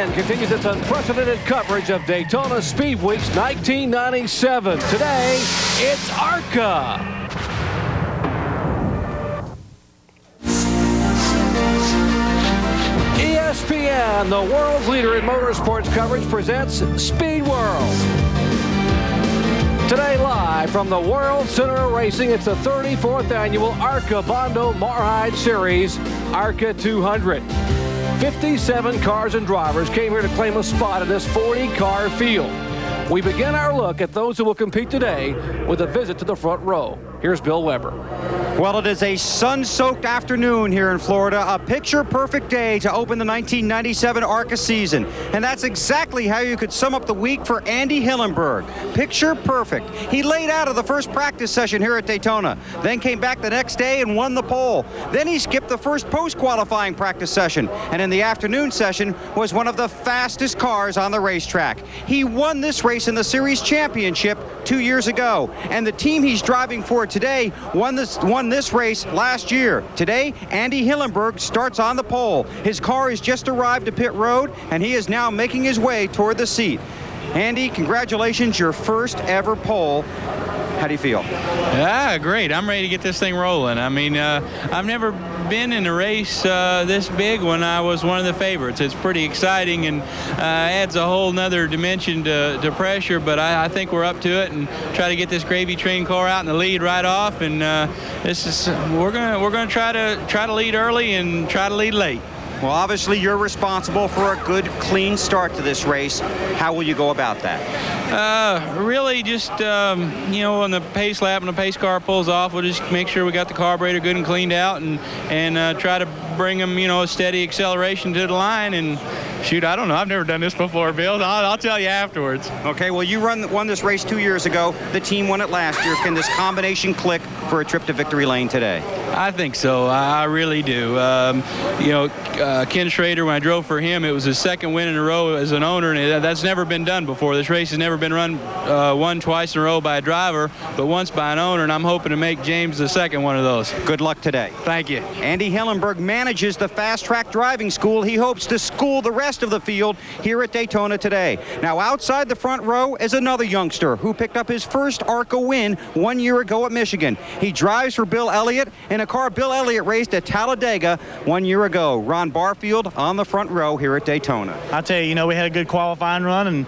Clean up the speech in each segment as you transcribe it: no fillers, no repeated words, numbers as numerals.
ESPN continues its unprecedented coverage of Daytona Speedweek's 1997. Today, it's ARCA. ESPN, the world's leader in motorsports coverage, presents Speed World. Today, live from the World Center of Racing, it's the 34th annual ARCA Bondo Mar-Hyde Series, ARCA 200. 57 cars and drivers came here to claim a spot in this 40-car field. We begin our look at those who will compete today with a visit to the front row. Here's Bill Weber. Well, it is a sun-soaked afternoon here in Florida, a picture-perfect day to open the 1997 ARCA season. And that's exactly how you could sum up the week for Andy Hillenburg. Picture-perfect. He laid out of the first practice session here at Daytona, then came back the next day and won the pole. Then he skipped the first post-qualifying practice session, and in the afternoon session was one of the fastest cars on the racetrack. He won this race in the series championship 2 years ago, and the team he's driving for today won this race last year. Today, Andy Hillenburg starts on the pole. His car has just arrived to pit road, and he is now making his way toward the seat. Andy, congratulations, your first ever pole. How do you feel? Great. I'm ready to get this thing rolling. I mean, I've never been in a race this big when I was one of the favorites. It's pretty exciting and adds a whole nother dimension to pressure, but I think we're up to it and try to get this gravy train car out in the lead right off, and we're gonna try to lead early and try to lead late. Well, obviously you're responsible for a good, clean start to this race. How will you go about that? Really just, on the pace lap and the pace car pulls off, we'll just make sure we got the carburetor good and cleaned out and try to bring them, a steady acceleration to the line. And shoot, I don't know. I've never done this before, Bill. I'll tell you afterwards. Okay, well, you won this race 2 years ago. The team won it last year. Can this combination click for a trip to victory lane today? I think so. I really do. Ken Schrader, when I drove for him, it was his second win in a row as an owner, and that's never been done before. This race has never been won twice in a row by a driver, but once by an owner, and I'm hoping to make James the second one of those. Good luck today. Thank you. Andy Hillenburg manages the Fast Track Driving School. He hopes to school the rest of the field here at Daytona today. Now, outside the front row is another youngster who picked up his first ARCA win 1 year ago at Michigan. He drives for Bill Elliott in a car Bill Elliott raced at Talladega 1 year ago. Ron Barfield on the front row here at Daytona. I tell you, we had a good qualifying run, and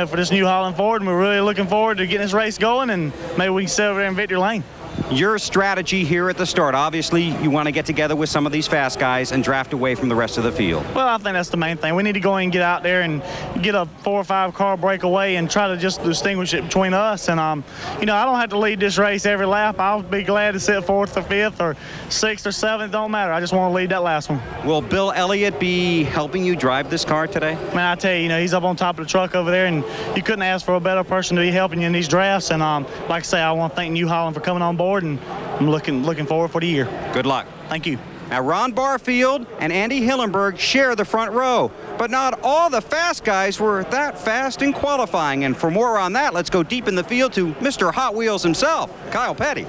for this New Holland Ford, and we're really looking forward to getting this race going, and maybe we can sit over there in victory lane. Your strategy here at the start, obviously you want to get together with some of these fast guys and draft away from the rest of the field. Well, I think that's the main thing. We need to go in and get out there and get a 4 or 5 car breakaway and try to just distinguish it between us. And, I don't have to lead this race every lap. I'll be glad to sit 4th or 5th or 6th or 7th. Don't matter. I just want to lead that last one. Will Bill Elliott be helping you drive this car today? Man, I tell you, he's up on top of the truck over there, and you couldn't ask for a better person to be helping you in these drafts. And like I say, I want to thank New Holland for coming on board, and I'm looking forward for the year. Good luck. Thank you. Now, Ron Barfield and Andy Hillenburg share the front row, but not all the fast guys were that fast in qualifying. And for more on that, let's go deep in the field to Mr. Hot Wheels himself, Kyle Petty.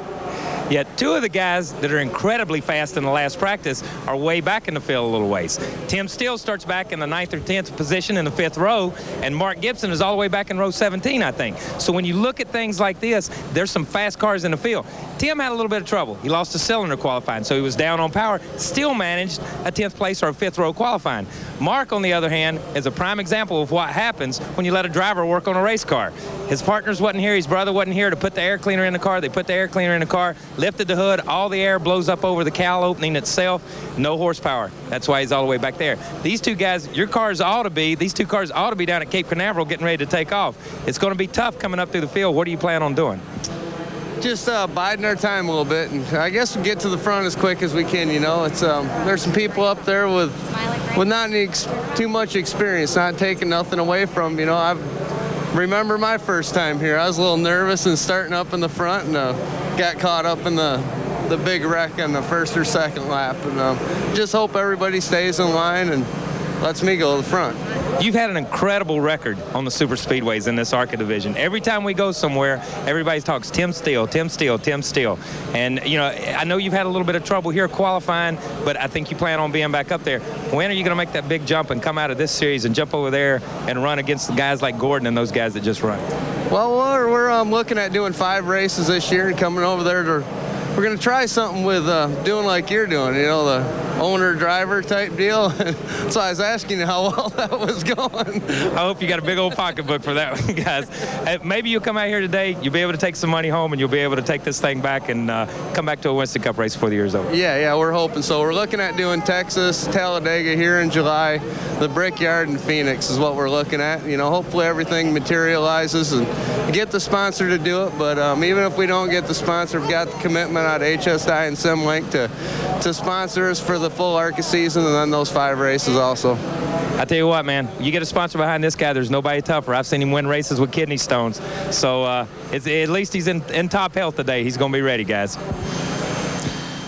Yet 2 of the guys that are incredibly fast in the last practice are way back in the field a little ways. Tim Steele starts back in the 9th or 10th position in the 5th row, and Mark Gibson is all the way back in row 17, I think. So when you look at things like this, there's some fast cars in the field. Tim had a little bit of trouble. He lost a cylinder qualifying, so he was down on power, still managed a 10th place or a 5th row qualifying. Mark, on the other hand, is a prime example of what happens when you let a driver work on a race car. His partners wasn't here, his brother wasn't here to put the air cleaner in the car. They put the air cleaner in the car, lifted the hood, all the air blows up over the cowl opening itself, no horsepower. That's why he's all the way back there. These 2 guys, these 2 cars ought to be down at Cape Canaveral getting ready to take off. It's going to be tough coming up through the field. What do you plan on doing? Just biding our time a little bit, and I guess we'll get to the front as quick as we can. It's there's some people up there with not too much experience, not taking nothing away from. I remember my first time here. I was a little nervous and starting up in the front, and got caught up in the big wreck on the 1st or 2nd lap, and just hope everybody stays in line and lets me go to the front. You've had an incredible record on the super speedways in this ARCA division. Every time we go somewhere, everybody talks Tim Steele, Tim Steele, Tim Steele. And, you know, I know you've had a little bit of trouble here qualifying, but I think you plan on being back up there. When are you going to make that big jump and come out of this series and jump over there and run against the guys like Gordon and those guys that just run? Well, we're looking at doing 5 races this year and coming over there we're going to try something with doing like you're doing, you know, the owner-driver type deal. So I was asking you how well that was going. I hope you got a big old pocketbook for that one, guys. Maybe you'll come out here today, you'll be able to take some money home, and you'll be able to take this thing back and come back to a Winston Cup race before the year's over. Yeah, we're hoping so. We're looking at doing Texas, Talladega here in July, the Brickyard in Phoenix is what we're looking at. You know, hopefully everything materializes and get the sponsor to do it. But even if we don't get the sponsor, we've got the commitment out of HSI and SimLink to sponsor us for the full ARCA season and then those 5 races also. I tell you what, man, you get a sponsor behind this guy, there's nobody tougher. I've seen him win races with kidney stones. So at least he's in top health today. He's going to be ready, guys.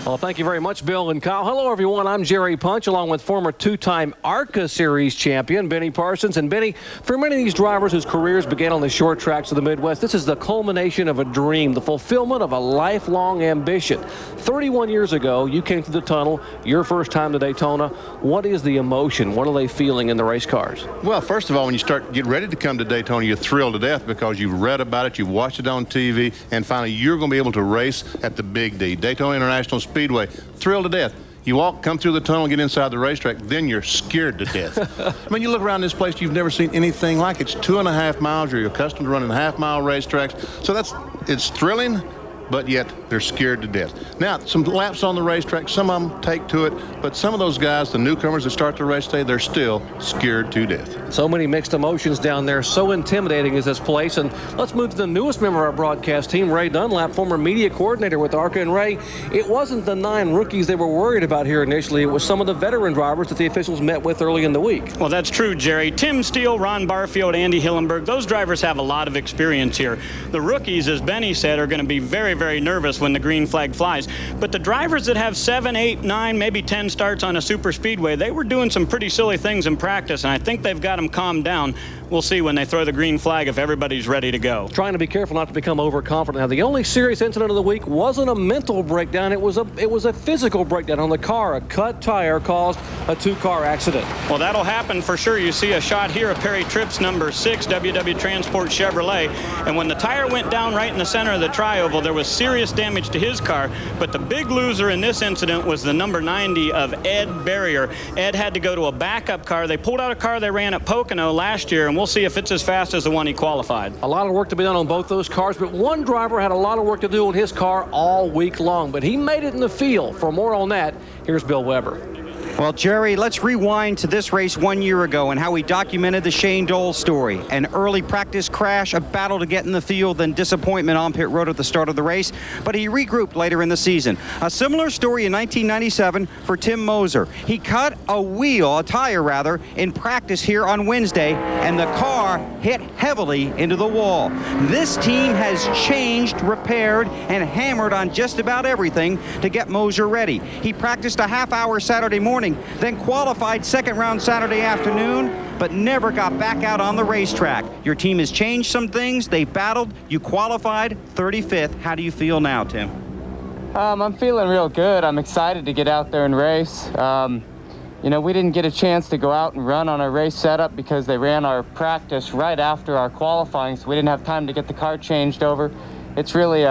Well, thank you very much, Bill and Kyle. Hello, everyone. I'm Jerry Punch, along with former 2-time ARCA Series champion Benny Parsons. And Benny, for many of these drivers whose careers began on the short tracks of the Midwest, this is the culmination of a dream, the fulfillment of a lifelong ambition. 31 years ago, you came through the tunnel, your first time to Daytona. What is the emotion? What are they feeling in the race cars? Well, first of all, when you get ready to come to Daytona, you're thrilled to death because you've read about it, you've watched it on TV, and finally you're going to be able to race at the Big D, Daytona International Speedway. Thrilled to death. You come through the tunnel, get inside the racetrack, then you're scared to death. I mean, you look around this place, you've never seen anything like it. It's 2.5 miles. You're accustomed to running half-mile racetracks. So it's thrilling, but yet they're scared to death. Now, some laps on the racetrack, some of them take to it, but some of those guys, the newcomers that start the race today, they're still scared to death. So many mixed emotions down there. So intimidating is this place. And let's move to the newest member of our broadcast team, Ray Dunlap, former media coordinator with ARCA. And Ray, it wasn't the 9 rookies they were worried about here initially. It was some of the veteran drivers that the officials met with early in the week. Well, that's true, Jerry. Tim Steele, Ron Barfield, Andy Hillenberg, those drivers have a lot of experience here. The rookies, as Benny said, are going to be very, very nervous when the green flag flies. But the drivers that have 7, 8, 9, maybe 10 starts on a super speedway, they were doing some pretty silly things in practice, and I think they've got them calmed down. We'll see when they throw the green flag if everybody's ready to go. Trying to be careful not to become overconfident. Now, the only serious incident of the week wasn't a mental breakdown. It was a physical breakdown on the car. A cut tire caused a 2-car accident. Well, that'll happen for sure. You see a shot here of Perry Tripp's number 6 WW Transport Chevrolet, and when the tire went down right in the center of the tri-oval, there was serious damage to his car. But the big loser in this incident was the number 90 of Ed Barrier. Ed had to go to a backup car. They pulled out a car they ran at Pocono last year, and we'll see if it's as fast as the one he qualified. A lot of work to be done on both those cars, but one driver had a lot of work to do on his car all week long, but he made it in the field. For more on that, here's Bill Weber. Well, Jerry, let's rewind to this race 1 year ago and how we documented the Shane Dole story. An early practice crash, a battle to get in the field, then disappointment on pit road at the start of the race, but he regrouped later in the season. A similar story in 1997 for Tim Moser. He cut a tire, in practice here on Wednesday, and the car hit heavily into the wall. This team has changed, repaired, and hammered on just about everything to get Moser ready. He practiced a half-hour Saturday morning, then qualified second round Saturday afternoon, but never got back out on the racetrack. Your team has changed some things. They battled. You qualified 35th. How do you feel now, Tim? I'm feeling real good. I'm excited to get out there and race. You know, we didn't get a chance to go out and run on our race setup because they ran our practice right after our qualifying, so we didn't have time to get the car changed over. It's really,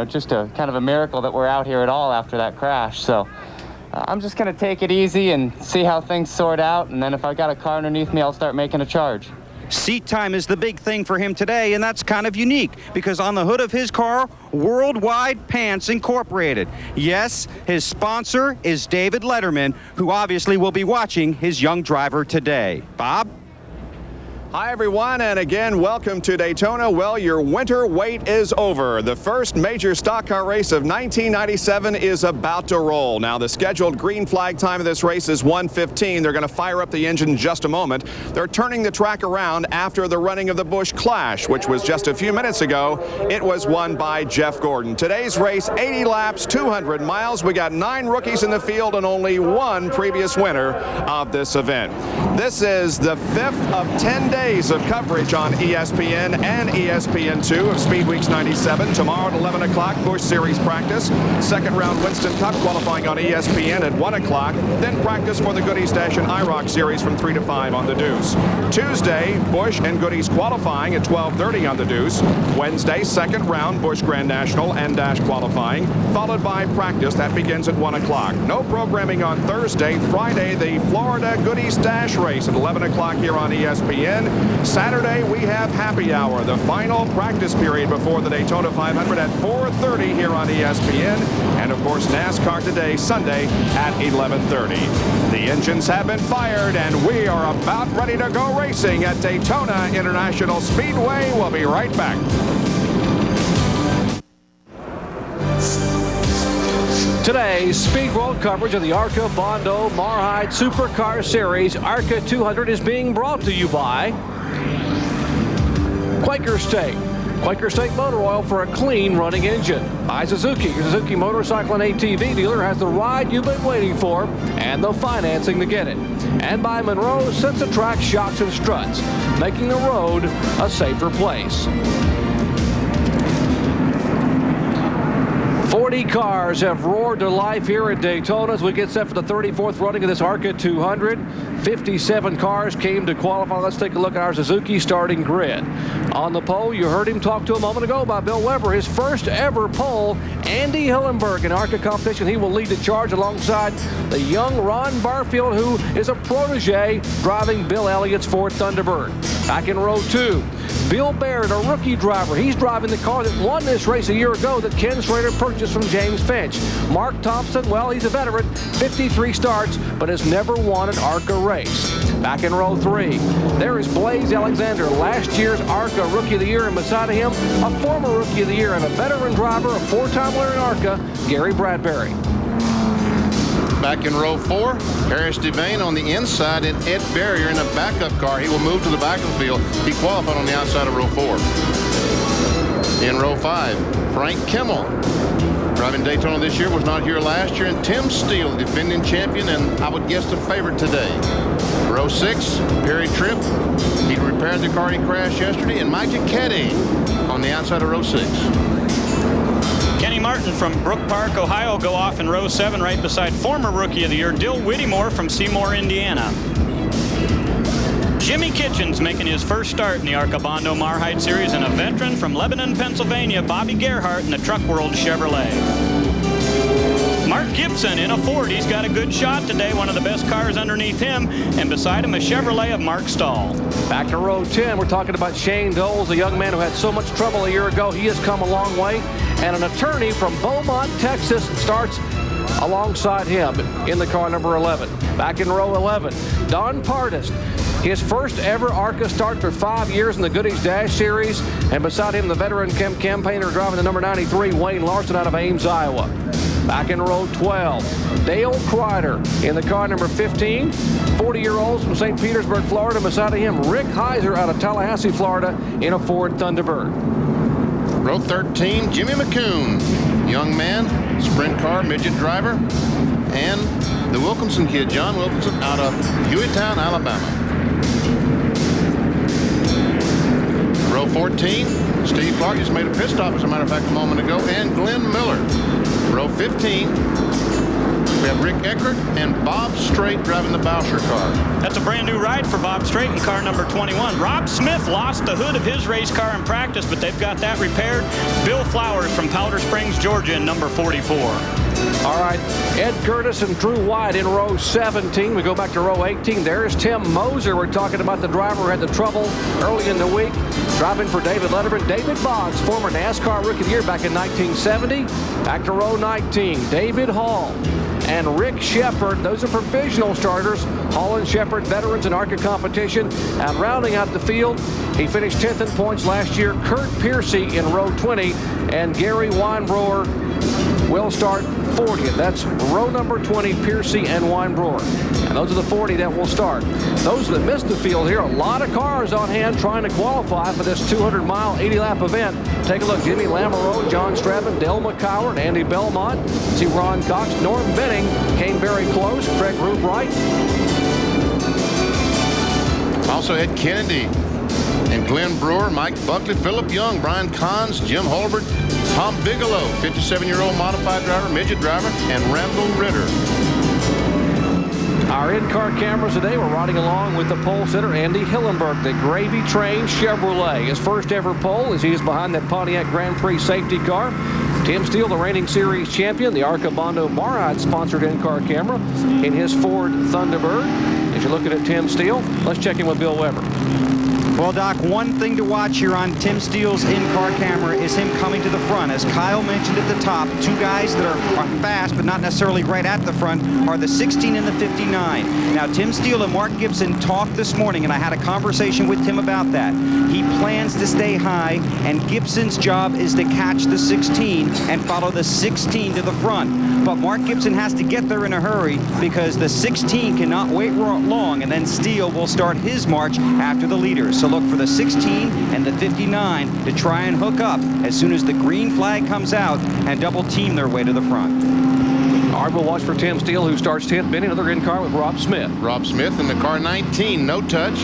just a kind of a miracle that we're out here at all after that crash. So I'm just going to take it easy and see how things sort out, and then if I got a car underneath me, I'll start making a charge. Seat time is the big thing for him today, and that's kind of unique because on the hood of his car, Worldwide Pants Incorporated. Yes, his sponsor is David Letterman, who obviously will be watching his young driver today. Bob? Hi, everyone, and again, welcome to Daytona. Well, your winter wait is over. The first major stock car race of 1997 is about to roll. Now, the scheduled green flag time of this race is 1:15. They're going to fire up the engine in just a moment. They're turning the track around after the running of the Busch Clash, which was just a few minutes ago. It was won by Jeff Gordon. Today's race, 80 laps, 200 miles. We got 9 rookies in the field and only 1 previous winner of this event. This is the 5th of 10 days of coverage on ESPN and ESPN2 of Speed Weeks 97. Tomorrow at 11 o'clock, Busch Series practice. Second round Winston Cup qualifying on ESPN at 1 o'clock. Then practice for the Goodies Dash and IROC Series from 3 to 5 on the Deuce. Tuesday, Busch and Goodies qualifying at 12:30 on the Deuce. Wednesday, second round Busch Grand National and Dash qualifying, followed by practice. That begins at 1 o'clock. No programming on Thursday. Friday, the Florida Goodies Dash race at 11 o'clock here on ESPN. Saturday, we have happy hour, the final practice period before the Daytona 500 at 4:30 here on ESPN. And, of course, NASCAR today, Sunday at 11:30. The engines have been fired, and we are about ready to go racing at Daytona International Speedway. We'll be right back. Today's Speed World coverage of the ARCA Bondo Mar-Hyde Supercar Series ARCA 200 is being brought to you by Quaker State. Quaker State Motor Oil for a clean running engine. By Suzuki. Your Suzuki motorcycle and ATV dealer has the ride you've been waiting for and the financing to get it. And by Monroe Sensa-Track Shocks and Struts, making the road a safer place. 40 cars have roared to life here at Daytona as we get set for the 34th running of this ARCA 200. 57 cars came to qualify. Let's take a look at our Suzuki starting grid. On the pole, you heard him talk to a moment ago by Bill Weber. His first ever pole, Andy Hillenburg in ARCA competition. He will lead the charge alongside the young Ron Barfield, who is a protege driving Bill Elliott's Ford Thunderbird. Back in row 2, Bill Baird, a rookie driver. He's driving the car that won this race a year ago that Ken Schrader purchased from James Finch. Mark Thompson, well, he's a veteran, 53 starts, but has never won an ARCA race. Back in row 3, there is Blaze Alexander, last year's ARCA Rookie of the Year, and beside him, a former Rookie of the Year and a veteran driver, a 4-time winner in ARCA, Gary Bradbury. Back in row 4, Harris Devane on the inside and Ed Barrier in a backup car. He will move to the back of the field. He qualified on the outside of row 4. In row 5, Frank Kimmel, driving Daytona this year, was not here last year. And Tim Steele, the defending champion, and I would guess the favorite today. Row 6, Perry Tripp. He repaired the car he crashed yesterday. And Mike Caddy on the outside of row 6. Kenny Martin from Brook Park, Ohio, go off in row 7 right beside former Rookie of the Year, Dill Whittemore from Seymour, Indiana. Jimmy Kitchens making his first start in the ARCA Bondo Mar-Hyde Series, and a veteran from Lebanon, Pennsylvania, Bobby Gerhart in the Truck World Chevrolet. Mark Gibson in a Ford. He's got a good shot today, one of the best cars underneath him, and beside him a Chevrolet of Mark Stahl. Back to row 10, we're talking about Shane Doles, a young man who had so much trouble a year ago. He has come a long way, and an attorney from Beaumont, Texas starts alongside him in the car number 11. Back in row 11, Don Pardist. His first ever ARCA start for 5 years in the Goodies Dash Series, and beside him the veteran campaigner driving the number 93, Wayne Larson out of Ames, Iowa. Back in row 12, Dale Kreider in the car number 15, 40-year-olds from St. Petersburg, Florida. Beside of him, Rick Heiser out of Tallahassee, Florida in a Ford Thunderbird. Row 13, Jimmy McCoon, young man, sprint car, midget driver, and the Wilkinson kid, John Wilkinson, out of Hueytown, Alabama. Row 14, Steve Clark just made a pit stop, as a matter of fact, a moment ago, and Glenn Miller. Row 15, we have Rick Eckert and Bob Strait driving the Bousher car. That's a brand new ride for Bob Strait in car number 21. Rob Smith lost the hood of his race car in practice, but they've got that repaired. Bill Flowers from Powder Springs, Georgia in number 44. All right, Ed Curtis and Drew White in row 17. We go back to row 18. There's Tim Moser. We're talking about the driver who had the trouble early in the week driving for David Letterman. David Boggs, former NASCAR Rookie of the Year back in 1970. Back to row 19, David Hall. and Rick Shepard. Those are provisional starters. Hall and Shepard, veterans in ARCA competition. And rounding out the field, he finished 10th in points last year. Kurt Piercy in row 20, and Gary Weinbroer will start 40th. That's row number 20, Piercy and Weinbroer. And those are the 40 that will start. Those that missed the field here, a lot of cars on hand trying to qualify for this 200-mile, 80-lap event. Take a look. Jimmy Lamoureux, John Strabon, Dale McCoward, Andy Belmont. See Ron Cox, Norm Benning came very close. Craig Rubright. Also Ed Kennedy and Glenn Brewer, Mike Buckley, Philip Young, Brian Kahns, Jim Holbert, Tom Bigelow, 57-year-old modified driver, midget driver, and Randall Ritter. Our in-car cameras today were riding along with the pole sitter, Andy Hillenberg, the Gravy Train Chevrolet. His first ever pole as he is behind that Pontiac Grand Prix safety car. Tim Steele, the reigning series champion, the ARCA Bondo Mar-Hyde sponsored in-car camera in his Ford Thunderbird. As you're looking at Tim Steele, let's check in with Bill Weber. Well, Doc, one thing to watch here on Tim Steele's in-car camera is him coming to the front. As Kyle mentioned at the top, two guys that are fast but not necessarily right at the front are the 16 and the 59. Now, Tim Steele and Mark Gibson talked this morning, and I had a conversation with Tim about that. He plans to stay high, and Gibson's job is to catch the 16 and follow the 16 to the front. But Mark Gibson has to get there in a hurry because the 16 cannot wait long, and then Steele will start his march after the leaders. So look for the 16 and the 59 to try and hook up as soon as the green flag comes out and double team their way to the front. All right, we'll watch for Tim Steele, who starts 10th. Benny, another in-car with Rob Smith. Rob Smith in the car 19, no touch.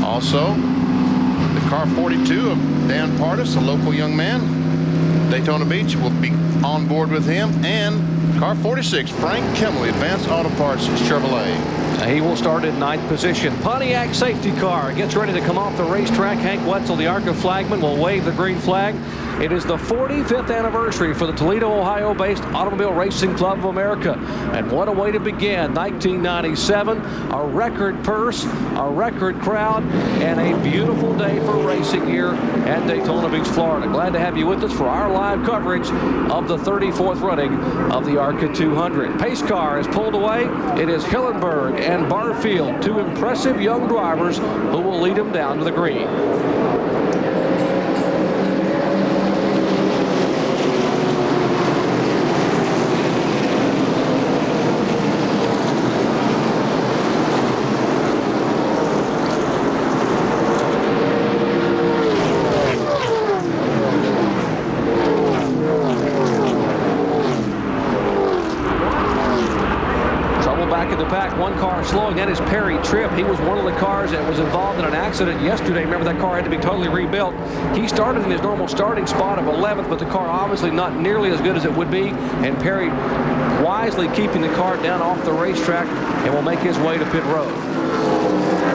Also, the car 42 of Dan Pardis, a local young man. Daytona Beach will be on board with him. And car 46, Frank Kimmel, Advanced Auto Parts Chevrolet. He will start in 9th position. Pontiac safety car gets ready to come off the racetrack. Hank Wetzel, the ARCA flagman, will wave the green flag. It is the 45th anniversary for the Toledo, Ohio-based Automobile Racing Club of America. And what a way to begin. 1997, a record purse, a record crowd, and a beautiful day for racing here at Daytona Beach, Florida. Glad to have you with us for our live coverage of the 34th running of the ARCA 200. Pace car is pulled away. It is Hillenberg and Barfield, two impressive young drivers who will lead them down to the green. One car slowing, that is Perry Tripp. He was one of the cars that was involved in an accident yesterday. Remember, that car had to be totally rebuilt. He started in his normal starting spot of 11th, but the car obviously not nearly as good as it would be. And Perry wisely keeping the car down off the racetrack and will make his way to pit road.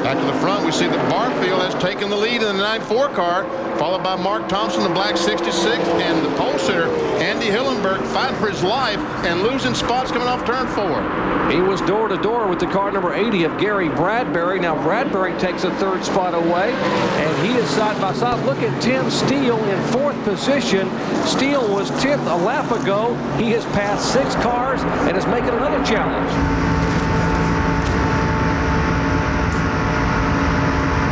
Back to the front, we see that Barfield has taken the lead in the 9-4 car, followed by Mark Thompson, the black 66, and the pole sitter, Andy Hillenberg, fighting for his life and losing spots coming off turn 4. He was door-to-door with the car number 80 of Gary Bradbury. Now Bradbury takes a 3rd spot away, and he is side by side. Look at Tim Steele in 4th position. Steele was 10th a lap ago. He has passed 6 cars and is making another challenge.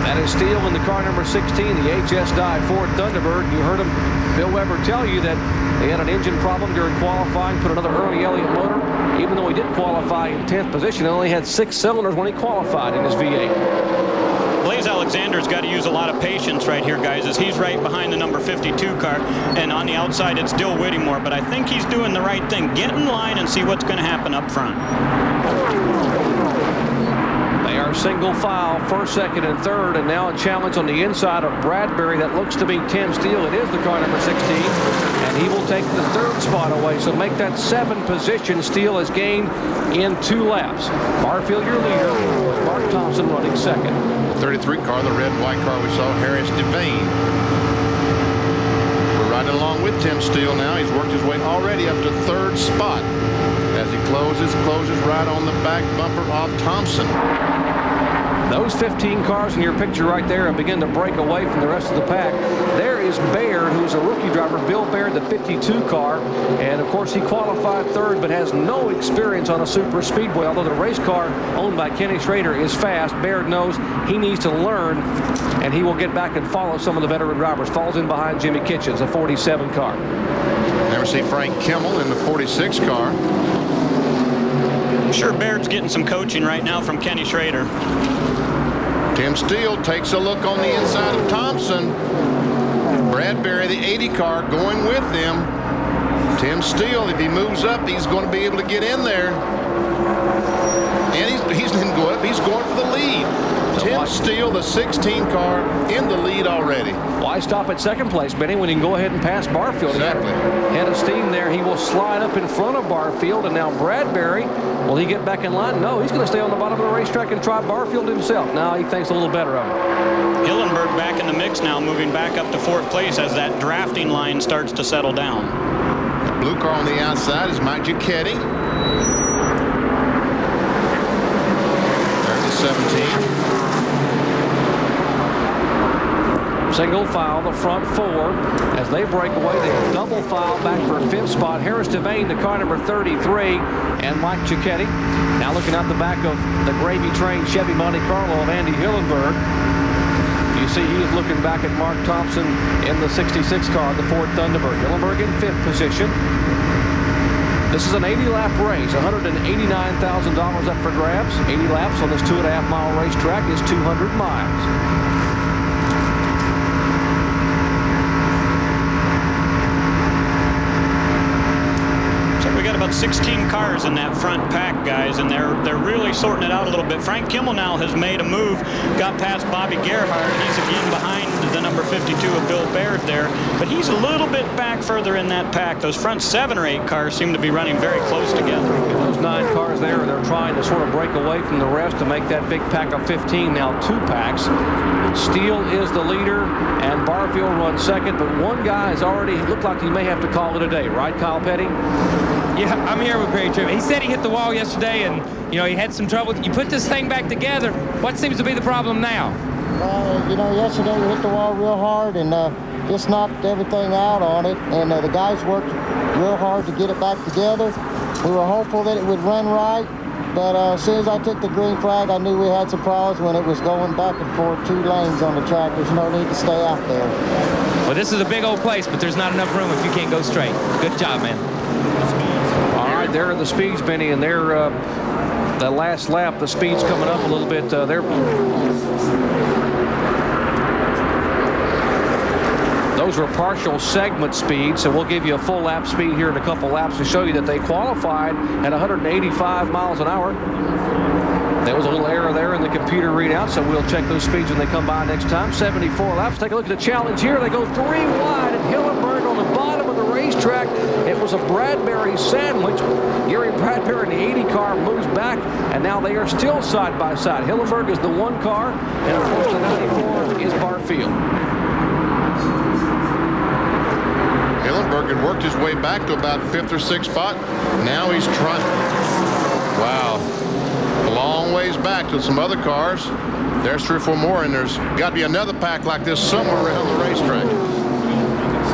That is Steele in the car number 16, the HS Dye Ford Thunderbird. You heard him, Bill Weber, tell you that they had an engine problem during qualifying, put another Ernie Elliott motor. Even though he did qualify in 10th position, he only had 6 cylinders when he qualified in his V8. Blaze Alexander's got to use a lot of patience right here, guys, as he's right behind the number 52 car, and on the outside it's Dill Whittemore, but I think he's doing the right thing. Get in line and see what's going to happen up front. They are single file, 1st, 2nd, and 3rd, and now a challenge on the inside of Bradbury. That looks to be Tim Steele. It is the car number 16, and he will take the 3rd spot away. So make that 7 position. Steele has gained in 2 laps. Barfield, your leader, with Mark Thompson running 2nd. The 33 car, the red-white car we saw, Harris Devane. We're riding along with Tim Steele now. He's worked his way already up to 3rd spot as he closes right on the back bumper of Thompson. Those 15 cars in your picture right there have begun to break away from the rest of the pack. There is Baird, who's a rookie driver. Bill Baird, the 52 car. And, of course, he qualified third but has no experience on a super speedway. Although the race car owned by Kenny Schrader is fast, Baird knows he needs to learn, and he will get back and follow some of the veteran drivers. Falls in behind Jimmy Kitchens, a 47 car. Never see Frank Kimmel in the 46 car. I'm sure Baird's getting some coaching right now from Kenny Schrader. Tim Steele takes a look on the inside of Thompson. Bradbury, the 80 car, going with them. Tim Steele, if he moves up, he's going to be able to get in there. And he's didn't go up. He's going for the lead. Tim Steele, the 16 car, in the lead already. Why stop at second place, Benny, when you can go ahead and pass Barfield? Exactly. Head of steam there. He will slide up in front of Barfield, and now Bradbury, will he get back in line? No, he's going to stay on the bottom of the racetrack and try Barfield himself. Now he thinks a little better of it. Hillenberg back in the mix now, moving back up to fourth place as that drafting line starts to settle down. The blue car on the outside is Mike Giacchetti. There's the 17. Single file, the front four. As they break away, they double file back for fifth spot. Harris Devane, the car number 33, and Mike Giacchetti. Now looking out the back of the gravy train Chevy Monte Carlo of Andy Hillenberg. You see he is looking back at Mark Thompson in the 66 car, the Ford Thunderbird. Hillenberg in fifth position. This is an 80-lap race, $189,000 up for grabs. 80 laps on this 2.5-mile racetrack is 200 miles. We got about 16 cars in that front pack, guys, and they're really sorting it out a little bit. Frank Kimmel now has made a move, got past Bobby Gerhardt. He's again behind the number 52 of Bill Baird there, but he's a little bit back further in that pack. Those front 7 or 8 cars seem to be running very close together. Those 9 cars there, they're trying to sort of break away from the rest to make that big pack of 15 now 2 packs. Steele is the leader, and Barfield runs second, but one guy has already looked like he may have to call it a day, right, Kyle Petty? Yeah, I'm here with Perry Tripp. He said he hit the wall yesterday, and he had some trouble. You put this thing back together. What seems to be the problem now? Yesterday we hit the wall real hard and just knocked everything out on it. And the guys worked real hard to get it back together. We were hopeful that it would run right, but as soon as I took the green flag, I knew we had some problems when it was going back and forth 2 lanes on the track. There's no need to stay out there. Well, this is a big old place, but there's not enough room if you can't go straight. Good job, man. All right, there are the speeds, Benny, and they're the last lap. The speed's coming up a little bit. Those were partial segment speeds, so we'll give you a full lap speed here in a couple laps to show you that they qualified at 185 miles an hour. There was a little error there in the computer readout, so we'll check those speeds when they come by next time. 74 laps. Take a look at the challenge here. They go 3 wide at Hillenberg on the bottom of the racetrack. It was a Bradbury sandwich. Gary Bradbury in the 80 car moves back, and now they are still side by side. Hillenberg is the 1 car, and of course the 94 is Barfield. Hillenberg had worked his way back to about 5th or 6th spot. Now he's trying. Wow. A long ways back to some other cars. There's 3 or 4 more, and there's got to be another pack like this somewhere around the racetrack.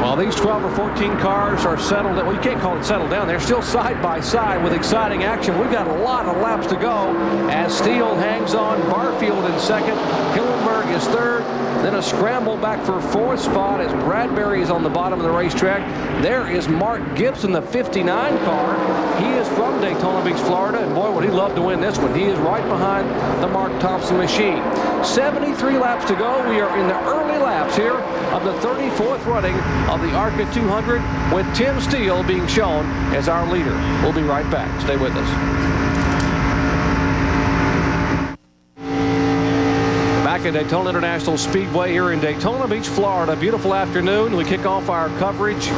While these 12 or 14 cars are settled, well, you can't call it settled down. They're still side by side with exciting action. We've got a lot of laps to go as Steele hangs on. Barfield in second. Hillenberg is third. Then a scramble back for 4th spot as Bradbury is on the bottom of the racetrack. There is Mark Gibson, the 59 car. He is from Daytona Beach, Florida, and boy, would he love to win this one. He is right behind the Mark Thompson machine. 73 laps to go. We are in the early laps here of the 34th running of the ARCA 200 with Tim Steele being shown as our leader. We'll be right back. Stay with us. Back at Daytona International Speedway here in Daytona Beach, Florida. Beautiful afternoon. We kick off our coverage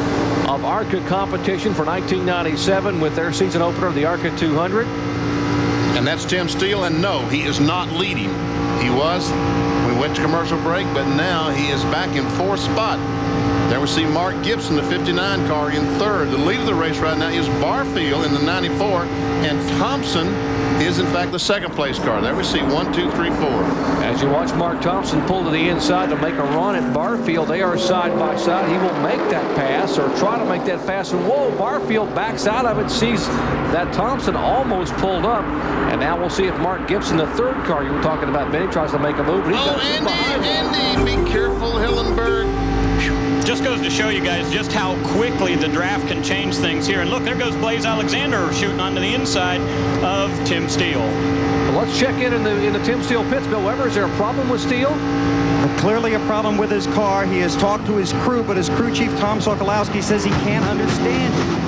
of ARCA competition for 1997 with their season opener, the ARCA 200. And that's Tim Steele, and no, he is not leading. He was when we went to commercial break, but now he is back in 4th spot. There we see Mark Gibson, the 59 car, in third. The lead of the race right now is Barfield in the 94, and Thompson is in fact the second place car. There we see 1, 2, 3, 4. As you watch Mark Thompson pull to the inside to make a run at Barfield, they are side by side. He will make that pass or try to make that pass, and whoa, Barfield backs out of it, sees that Thompson almost pulled up, and now we'll see if Mark Gibson, the third car you were talking about, Benny, tries to make a move. Andy, be careful, Hillenberg. Just goes to show you guys just how quickly the draft can change things here. And look, there goes Blaze Alexander shooting onto the inside of Tim Steele. Well, let's check in the Tim Steele pits. Bill Weber, is there a problem with Steele? Clearly a problem with his car. He has talked to his crew, but his crew chief, Tom Sokolowski, says he can't understand it.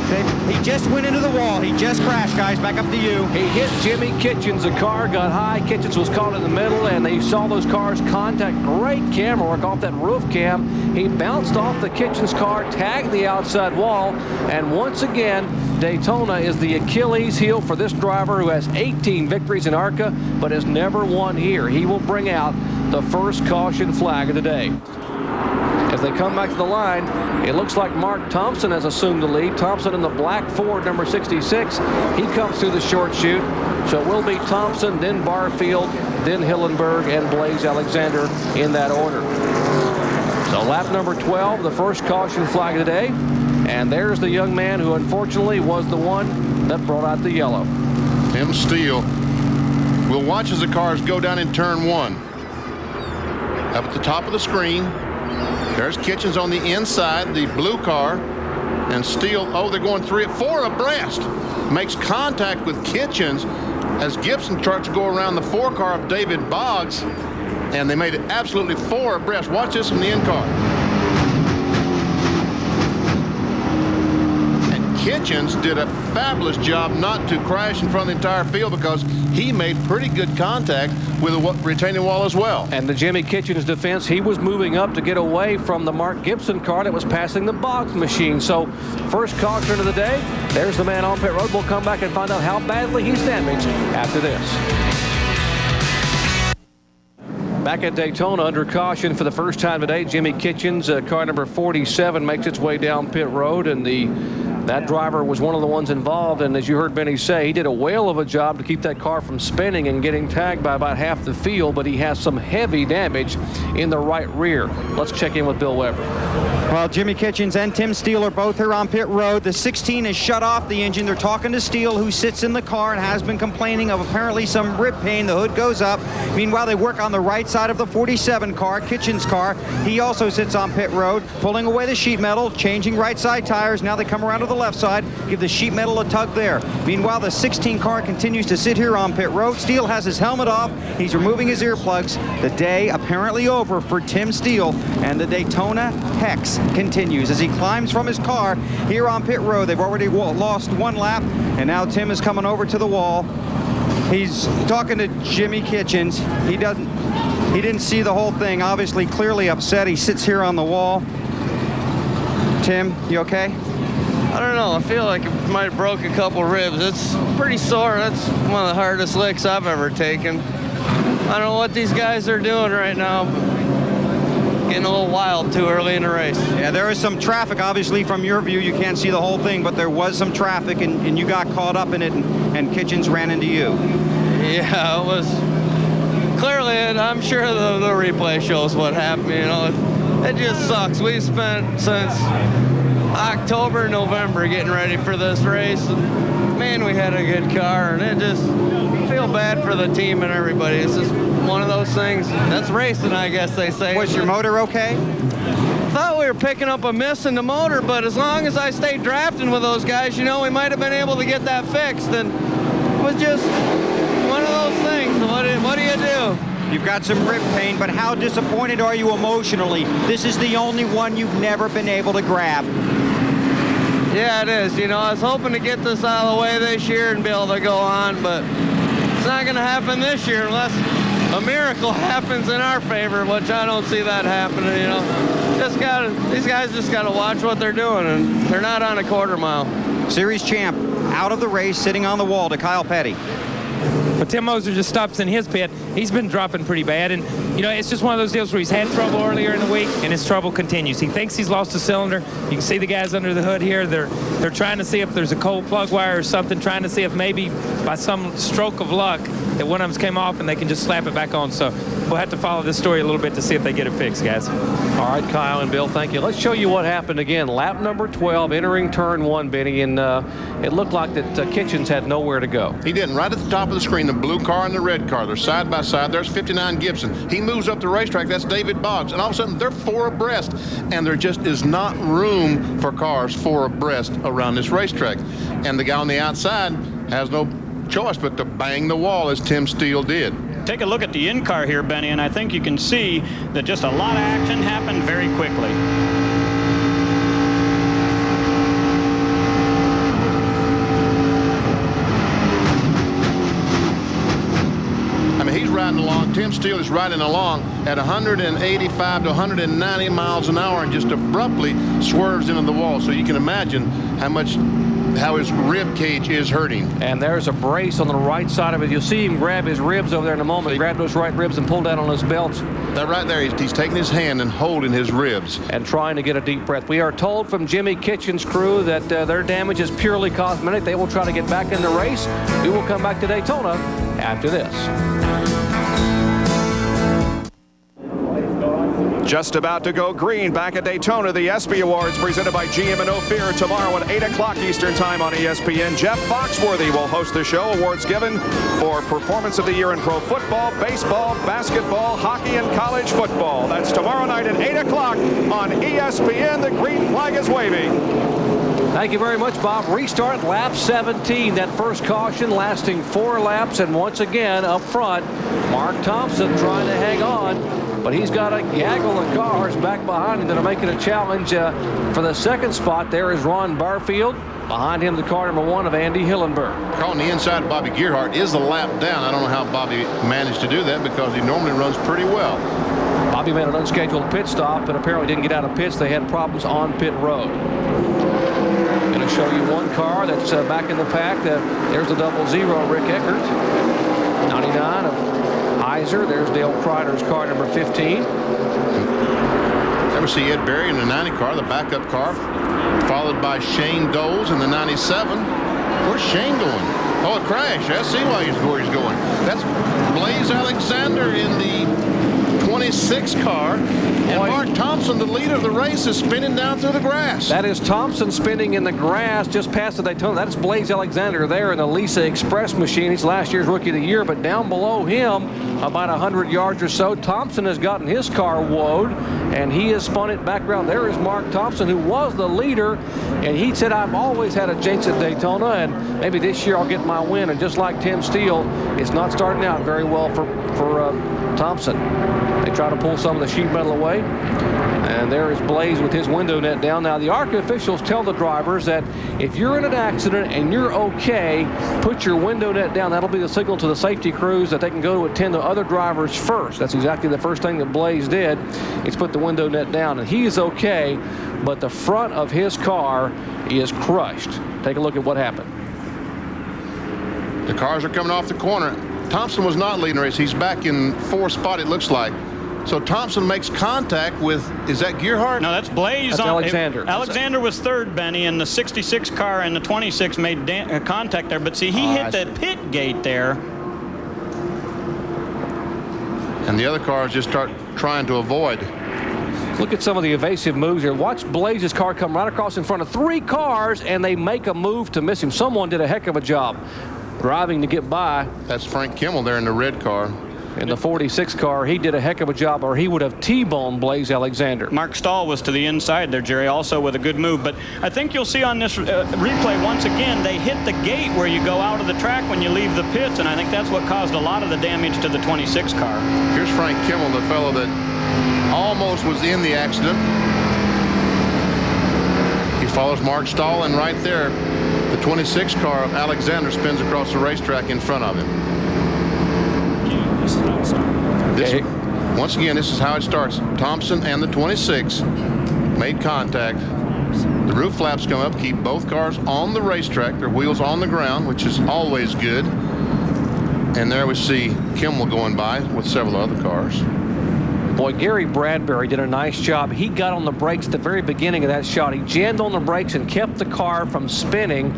He just went into the wall. He just crashed, guys. Back up to you. He hit Jimmy Kitchens. The car got high. Kitchens was caught in the middle, and they saw those cars contact. Great camera work off that roof cam. He bounced off the Kitchens car, tagged the outside wall, and once again, Daytona is the Achilles heel for this driver who has 18 victories in ARCA, but has never won here. He will bring out the first caution flag of the day. As they come back to the line, it looks like Mark Thompson has assumed the lead. Thompson in the black Ford, number 66. He comes through the short chute. So it will be Thompson, then Barfield, then Hillenberg, and Blaze Alexander in that order. So lap number 12, the first caution flag of the day. And there's the young man who unfortunately was the one that brought out the yellow. Tim Steele. We'll watch as the cars go down in turn 1. Up at the top of the screen, there's Kitchens on the inside, the blue car, and Steele, they're going 4 abreast. Makes contact with Kitchens as Gibson starts to go around the 4 car of David Boggs, and they made it absolutely 4 abreast. Watch this from the in car. And Kitchens did a fabulous job not to crash in front of the entire field because he made pretty good contact with a retaining wall as well. And the Jimmy Kitchens defense, he was moving up to get away from the Mark Gibson car that was passing the Boggs machine. So first caution of the day, there's the man on pit road. We'll come back and find out how badly he's damaged after this. Back at Daytona under caution for the first time today, Jimmy Kitchens, car number 47, makes its way down pit road, and that driver was one of the ones involved, and as you heard Benny say, he did a whale of a job to keep that car from spinning and getting tagged by about half the field, but he has some heavy damage in the right rear. Let's check in with Bill Weber. Well, Jimmy Kitchens and Tim Steele are both here on pit road. The 16 has shut off the engine. They're talking to Steele, who sits in the car and has been complaining of apparently some rib pain. The hood goes up. Meanwhile, they work on the right side of the 47 car, Kitchens' car. He also sits on pit road, pulling away the sheet metal, changing right side tires. Now they come around to the left side, give the sheet metal a tug there. Meanwhile, the 16 car continues to sit here on pit road. Steele has his helmet off. He's removing his earplugs. The day apparently over for Tim Steele, and the Daytona Hex continues as he climbs from his car here on pit road. They've already lost 1 lap, and now Tim is coming over to the wall. He's talking to Jimmy Kitchens. He didn't see the whole thing. Obviously, clearly upset. He sits here on the wall. Tim, you okay? I don't know. I feel like it might have broke a couple ribs. It's pretty sore. That's one of the hardest licks I've ever taken. I don't know what these guys are doing right now. Getting a little wild too early in the race. Yeah, there is some traffic. Obviously, from your view, you can't see the whole thing, but there was some traffic, and you got caught up in it, and Kitchens ran into you. Yeah, it was clearly, and I'm sure the replay shows what happened. You know, it just sucks. We've spent since October, November getting ready for this race, and man, we had a good car, and it just feel bad for the team and everybody. It's just one of those things. That's racing, I guess they say. Was your motor okay? Thought we were picking up a miss in the motor, but as long as I stayed drafting with those guys, you know, we might have been able to get that fixed. And it was just one of those things. What do you do? You've got some rib pain, but how disappointed are you emotionally? This is the only one you've never been able to grab. Yeah, it is. You know, I was hoping to get this out of the way this year and be able to go on, but it's not going to happen this year unless a miracle happens in our favor, which I don't see that happening. You know, these guys just got to watch what they're doing, and they're not on a quarter mile. Series champ out of the race, sitting on the wall to Kyle Petty. But Tim Moser just stops in his pit. He's been dropping pretty bad, and you know, it's just one of those deals where he's had trouble earlier in the week, and his trouble continues. He thinks he's lost a cylinder. You can see the guys under the hood here. They're trying to see if there's a cold plug wire or something, trying to see if maybe by some stroke of luck that one of them came off and they can just slap it back on. So we'll have to follow this story a little bit to see if they get it fixed, guys. All right, Kyle and Bill, thank you. Let's show you what happened again. Lap number 12, entering turn 1, Benny, and it looked like that Kitchens had nowhere to go. He didn't. Right at the top of the screen, the blue car and the red car. They're side by side. There's 59 Gibson. He moves up the racetrack. That's David Boggs. And all of a sudden, they're 4 abreast. And there just is not room for cars 4 abreast around this racetrack. And the guy on the outside has no choice but to bang the wall, as Tim Steele did. Take a look at the in-car here, Benny, and I think you can see that just a lot of action happened very quickly. I mean, he's riding along. Tim Steele is riding along at 185 to 190 miles an hour and just abruptly swerves into the wall. So you can imagine how his rib cage is hurting. And there's a brace on the right side of it. You'll see him grab his ribs over there in a moment. Grab those right ribs and pull down on his belt. That right there, he's taking his hand and holding his ribs. And trying to get a deep breath. We are told from Jimmy Kitchen's crew that their damage is purely cosmetic. They will try to get back in the race. We will come back to Daytona after this. Just about to go green back at Daytona. The ESPY Awards presented by GM and Ophir tomorrow at 8 o'clock Eastern Time on ESPN. Jeff Foxworthy will host the show. Awards given for Performance of the Year in Pro Football, Baseball, Basketball, Hockey, and College Football. That's tomorrow night at 8 o'clock on ESPN. The green flag is waving. Thank you very much, Bob. Restart lap 17. That first caution lasting 4 laps. And once again, up front, Mark Thompson trying to hang on. But he's got a gaggle of cars back behind him that are making a challenge for the second spot. There is Ron Barfield. Behind him, the car number 1 of Andy Hillenberg. On the inside, Bobby Gearhart is the lap down. I don't know how Bobby managed to do that because he normally runs pretty well. Bobby made an unscheduled pit stop and apparently didn't get out of pits. They had problems on pit road. Going to show you one car that's back in the pack. There's the 00 Rick Eckert. 99 of Heiser. There's Dale Kreider's car number 15. Ever see Ed Berry in the 90 car, the backup car, followed by Shane Doles in the 97. Where's Shane going? Oh, a crash. I see where he's going. That's Blaze Alexander in the 26 car. And Mark Thompson, the leader of the race, is spinning down through the grass. That is Thompson spinning in the grass just past the Daytona. That is Blaze Alexander there in the Lisa Express machine. He's last year's Rookie of the Year, but down below him, about 100 yards or so, Thompson has gotten his car woed, and he has spun it back around. There is Mark Thompson, who was the leader, and he said, I've always had a jinx at Daytona, and maybe this year I'll get my win. And just like Tim Steele, it's not starting out very well for Thompson. They try to pull some of the sheet metal away. And there is Blaze with his window net down. Now, the ARCA officials tell the drivers that if you're in an accident and you're okay, put your window net down. That'll be the signal to the safety crews that they can go to attend to other drivers first. That's exactly the first thing that Blaze did, is put the window net down. And he is okay, but the front of his car is crushed. Take a look at what happened. The cars are coming off the corner. Thompson was not leading the race. He's back in 4th spot, it looks like. So Thompson makes contact with, is that Gearhart? No, that's Blaze. That's Alexander. Alexander was 3rd, Benny, and the 66 car and the 26 made contact there. But see, he hit that pit gate there. And the other cars just start trying to avoid. Look at some of the evasive moves here. Watch Blaze's car come right across in front of 3 cars, and they make a move to miss him. Someone did a heck of a job driving to get by. That's Frank Kimmel there in the red car. In the 46 car, he did a heck of a job, or he would have T-boned Blaze Alexander. Mark Stahl was to the inside there, Jerry, also with a good move. But I think you'll see on this replay, once again, they hit the gate where you go out of the track when you leave the pits, and I think that's what caused a lot of the damage to the 26 car. Here's Frank Kimmel, the fellow that almost was in the accident. He follows Mark Stahl, and right there, the 26 car of Alexander spins across the racetrack in front of him. Once again, this is how it starts. Thompson and the 26 made contact. The roof flaps come up, keep both cars on the racetrack, their wheels on the ground, which is always good. And there we see Kimmel going by with several other cars. Boy, Gary Bradbury did a nice job. He got on the brakes at the very beginning of that shot. He jammed on the brakes and kept the car from spinning.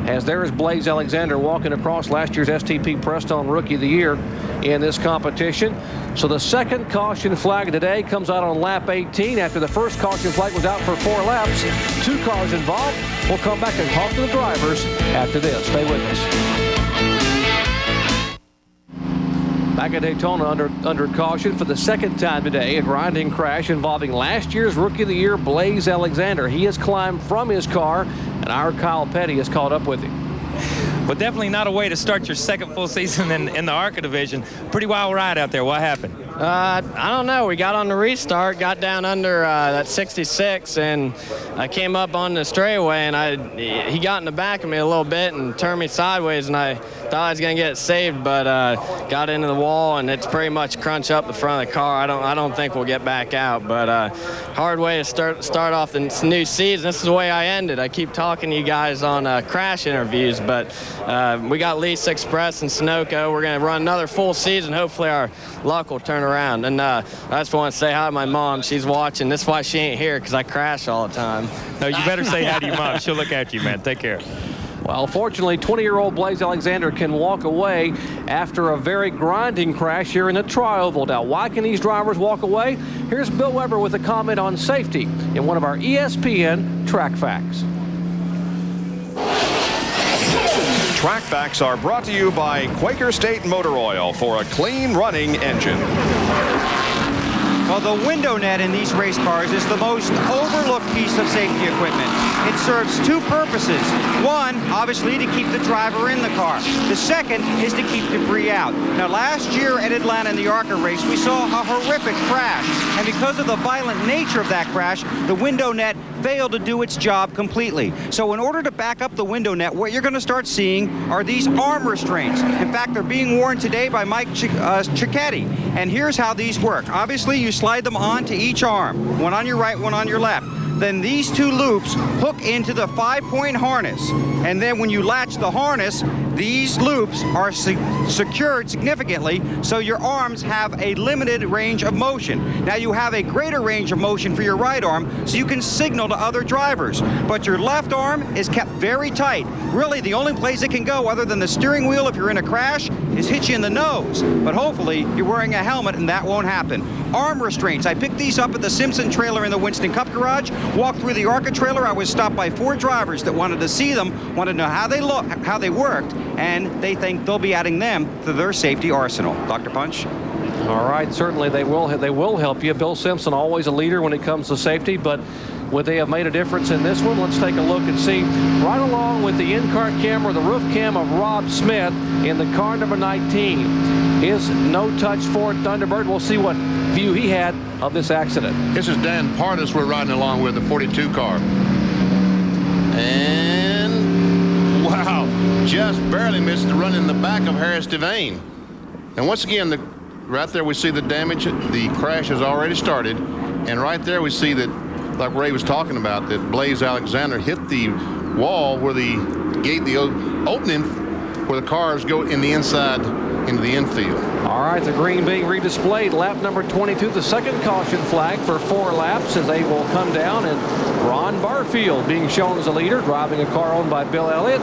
As there's Blaze Alexander walking across last year's STP Prestone Rookie of the Year in this competition. So the second caution flag of the day comes out on lap 18 after the first caution flag was out for 4 laps. 2 cars involved. We'll come back and talk to the drivers after this. Stay with us. Back at Daytona under caution for the second time today. A grinding crash involving last year's Rookie of the Year, Blaze Alexander. He has climbed from his car, and our Kyle Petty has caught up with him. But definitely not a way to start your second full season in the ARCA division. Pretty wild ride out there. What happened? I don't know. We got on the restart, got down under that 66, and I came up on the straightaway, and he got in the back of me a little bit and turned me sideways, and I thought I was going to get it saved, but got into the wall, and it's pretty much crunch up the front of the car. I don't think we'll get back out, but hard way to start off the new season. This is the way I ended. I keep talking to you guys on crash interviews, but we got Lisa Express and Sunoco. We're going to run another full season. Hopefully our luck will turn around. And I just want to say hi to my mom. She's watching. That's why she ain't here, because I crash all the time. No, you better say hi to your mom. She'll look after you, man. Take care. Well, fortunately, 20-year-old Blaze Alexander can walk away after a very grinding crash here in the Tri-Oval. Now, why can these drivers walk away? Here's Bill Weber with a comment on safety in one of our ESPN Track Facts. Track Facts are brought to you by Quaker State Motor Oil for a clean running engine. Well, the window net in these race cars is the most overlooked piece of safety equipment. It serves 2 purposes. One, obviously, to keep the driver in the car. The second is to keep debris out. Now, last year at Atlanta in the ARCA race, we saw a horrific crash. And because of the violent nature of that crash, the window net failed to do its job completely. So in order to back up the window net, what you're going to start seeing are these arm restraints. In fact, they're being worn today by Mike Cicchetti. And here's how these work. Obviously, you slide them onto each arm, one on your right, one on your left. Then these 2 loops hook into the 5-point harness. And then when you latch the harness, these loops are secured significantly, so your arms have a limited range of motion. Now you have a greater range of motion for your right arm, so you can signal to other drivers. But your left arm is kept very tight. Really, the only place it can go other than the steering wheel if you're in a crash is hit you in the nose. But hopefully you're wearing a helmet and that won't happen. Arm restraints. I picked these up at the Simpson trailer in the Winston Cup garage. Walked through the ARCA trailer. I was stopped by 4 drivers that wanted to see them, wanted to know how they look, how they worked, and they think they'll be adding them to their safety arsenal. Dr. Punch? All right, certainly they will help you. Bill Simpson, always a leader when it comes to safety, but would they have made a difference in this one? Let's take a look and see. Right along with the in-car camera, the roof cam of Rob Smith in the car number 19. His no-touch Ford Thunderbird. We'll see what view he had of this accident. This is Dan Partis we're riding along with, the 42 car. And wow, just barely missed the run in the back of Harris Devane. And once again, right there we see the damage. The crash has already started. And right there we see that, like Ray was talking about, that Blaze Alexander hit the wall where the gate, the opening where the cars go in the inside into the infield. All right, the green being redisplayed. Lap number 22, the second caution flag for 4 laps as they will come down. And Ron Barfield being shown as a leader, driving a car owned by Bill Elliott.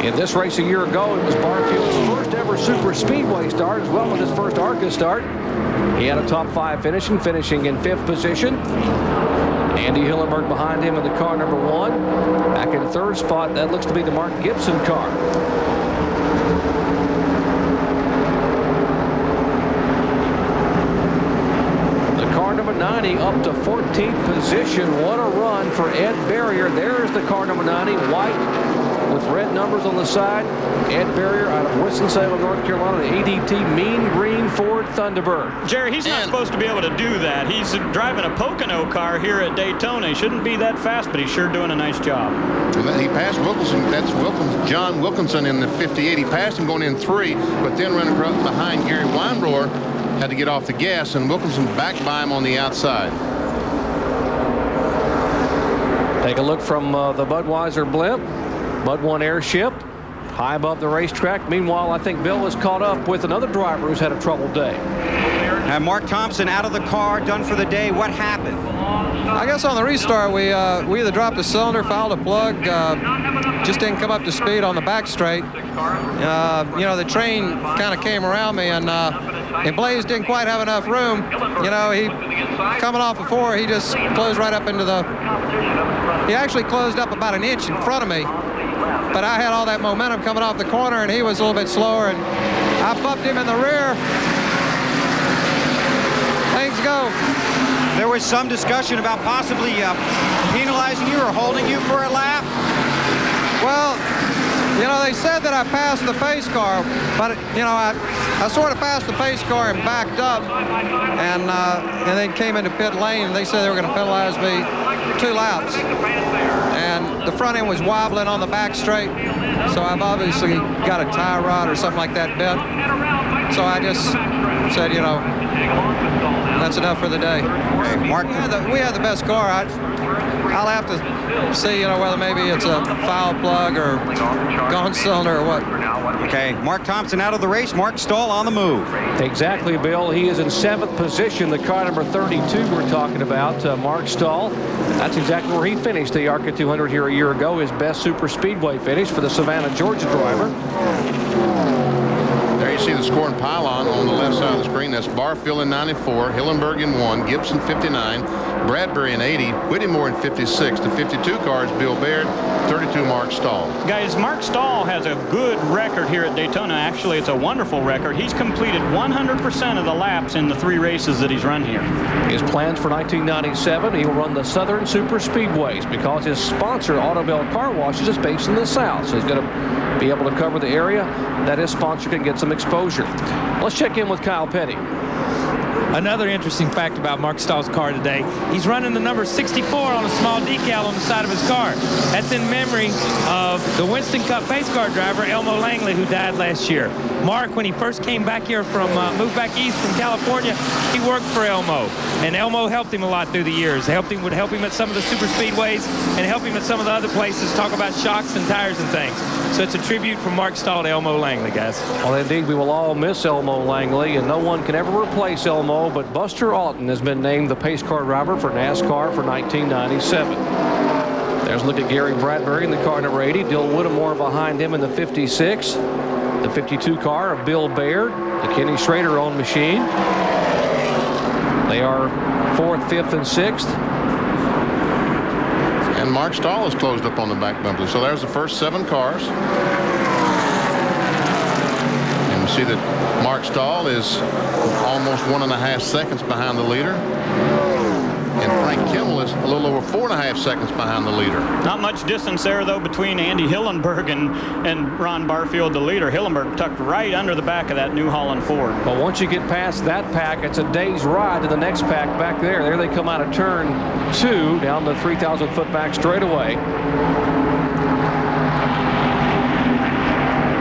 In this race a year ago, it was Barfield's first ever Super Speedway start, as well as his first ARCA start. He had a top 5 finish, finishing in 5th position. Andy Hillenberg behind him in the car number 1. Back in 3rd spot, that looks to be the Mark Gibson car. Number 90 up to 14th position. What a run for Ed Barrier. There's the car number 90, white with red numbers on the side. Ed Barrier out of Winston-Salem, North Carolina, the ADT mean green Ford Thunderbird. Jerry, he's not supposed to be able to do that. He's driving a Pocono car here at Daytona. He shouldn't be that fast, but he's sure doing a nice job. He passed Wilkinson. That's John Wilkinson in the 58. He passed him going in 3, but then ran across behind Gary Weinbroer. Had to get off the gas, and Wilkinson back by him on the outside. Take a look from the Budweiser blimp. Bud 1 airship. high above the racetrack. Meanwhile, I think Bill is caught up with another driver who's had a troubled day. And Mark Thompson out of the car, done for the day. What happened? I guess on the restart, we either dropped a cylinder, fouled a plug, just didn't come up to speed on the back straight. You know, the train kind of came around me, and Blaze didn't quite have enough room. You know, he coming off of 4, he just closed right up into the. He actually closed up about an inch in front of me, but I had all that momentum coming off the corner, and he was a little bit slower, and I bumped him in the rear. Things go. There was some discussion about possibly penalizing you or holding you for a lap. Well, you know, they said that I passed the pace car, but, you know, I sort of passed the pace car and backed up, and then came into pit lane, and they said they were going to penalize me 2 laps. And the front end was wobbling on the back straight, so I've obviously got a tie rod or something like that bent. So I just said, you know, that's enough for the day. Hey, Mark, we had the best car. I'll have to see, you know, whether maybe it's a foul plug or gone cylinder or what. Okay, Mark Thompson out of the race. Mark Stahl on the move. Exactly, Bill. He is in 7th position, the car number 32 we're talking about, Mark Stahl. That's exactly where he finished the ARCA 200 here a year ago, his best super speedway finish for the Savannah, Georgia driver. There you see the scoring pylon on the left side of the screen. That's Barfield in 94, Hillenburg in 1, Gibson 59, Bradbury in 80, Whittemore in 56. The 52 car is Bill Baird, 32 Mark Stahl. Guys, Mark Stahl has a good record here at Daytona. Actually, it's a wonderful record. He's completed 100% of the laps in the 3 races that he's run here. His plans for 1997, he will run the Southern Super Speedways because his sponsor, Autobell Car Washes, is based in the South. So he's going to be able to cover the area that his sponsor can get some exposure. Let's check in with Kyle Petty. Another interesting fact about Mark Stahl's car today, he's running the number 64 on a small decal on the side of his car. That's in memory of the Winston Cup pace car driver, Elmo Langley, who died last year. Mark, when he first came back here from, moved back east from California, he worked for Elmo. And Elmo helped him a lot through the years. Would help him at some of the super speedways and help him at some of the other places, talk about shocks and tires and things. So it's a tribute from Mark Stahl to Elmo Langley, guys. Well, indeed, we will all miss Elmo Langley, and no one can ever replace Elmo, but Buster Alton has been named the pace car driver for NASCAR for 1997. There's a look at Gary Bradbury in the car number 80, Dill Whittemore behind him in the 56. The 52 car of Bill Baird, the Kenny Schrader-owned machine. They are 4th, 5th, and 6th. And Mark Stahl is closed up on the back bumper. So there's the first 7 cars. And we see that Mark Stahl is almost 1.5 seconds behind the leader. And Frank Kimmel is a little over 4.5 seconds behind the leader. Not much distance there, though, between Andy Hillenburg and Ron Barfield, the leader. Hillenburg tucked right under the back of that New Holland Ford. But once you get past that pack, it's a day's ride to the next pack back there. There they come out of turn 2 down the 3,000-foot back straightaway.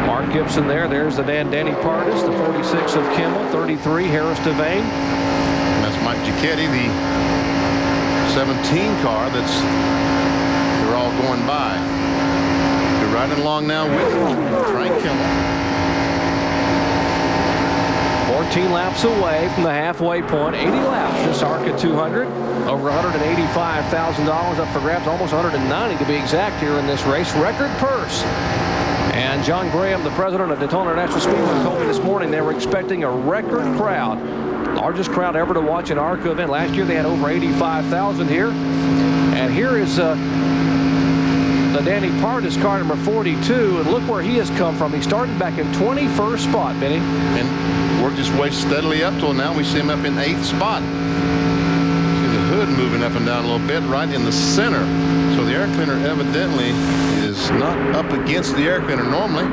Mark Gibson there. There's the Danny Pardis, the 46 of Kimmel, 33 Harris Devane. And that's Mike Giacchetti, the 17 car they're all going by. They're riding along now with Frank Kimmel. 14 laps away from the halfway point. 80 laps this ARCA 200. Over $185,000 up for grabs. Almost 190 to be exact here in this race. Record purse. And John Graham, the president of Daytona International Speedway, told me this morning they were expecting a record crowd. Largest crowd ever to watch an ARCA event. Last year they had over 85,000 here. And here is the Danny Pardis car number 42. And look where he has come from. He started back in 21st spot, Benny. And worked his way steadily up till now. We see him up in 8th spot. See the hood moving up and down a little bit right in the center. So the air cleaner evidently is not up against the air cleaner normally.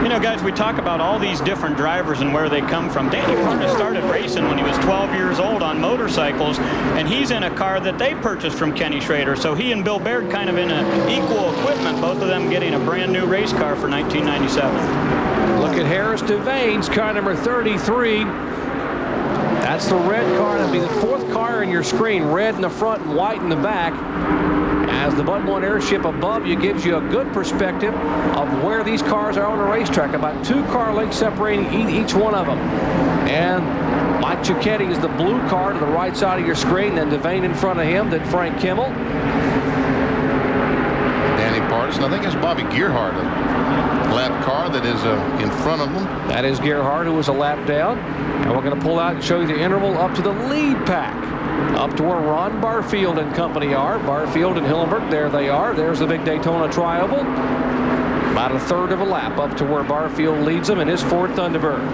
You know, guys, we talk about all these different drivers and where they come from. Danny Pardis started racing when he was 12 years old on motorcycles, and he's in a car that they purchased from Kenny Schrader. So he and Bill Baird kind of in an equal equipment, both of them getting a brand new race car for 1997. Look at Harris Devane's car number 33. That's the red car. That'll be the 4th car in your screen. Red in the front and white in the back. as the Bud 1 airship above you gives you a good perspective of where these cars are on the racetrack. About 2 car lengths separating each one of them. And Mike Cicchetti is the blue car to the right side of your screen, then Devane in front of him, then Frank Kimmel. Danny Partisan, I think it's Bobby Gearhart, a lap car that is in front of them. That is Gearhart, who was a lap down. And we're going to pull out and show you the interval up to the lead pack, up to where Ron Barfield and company are. Barfield and Hillenberg, there they are. There's the big Daytona Tri-Oval. About a third of a lap up to where Barfield leads them in his Ford Thunderbird.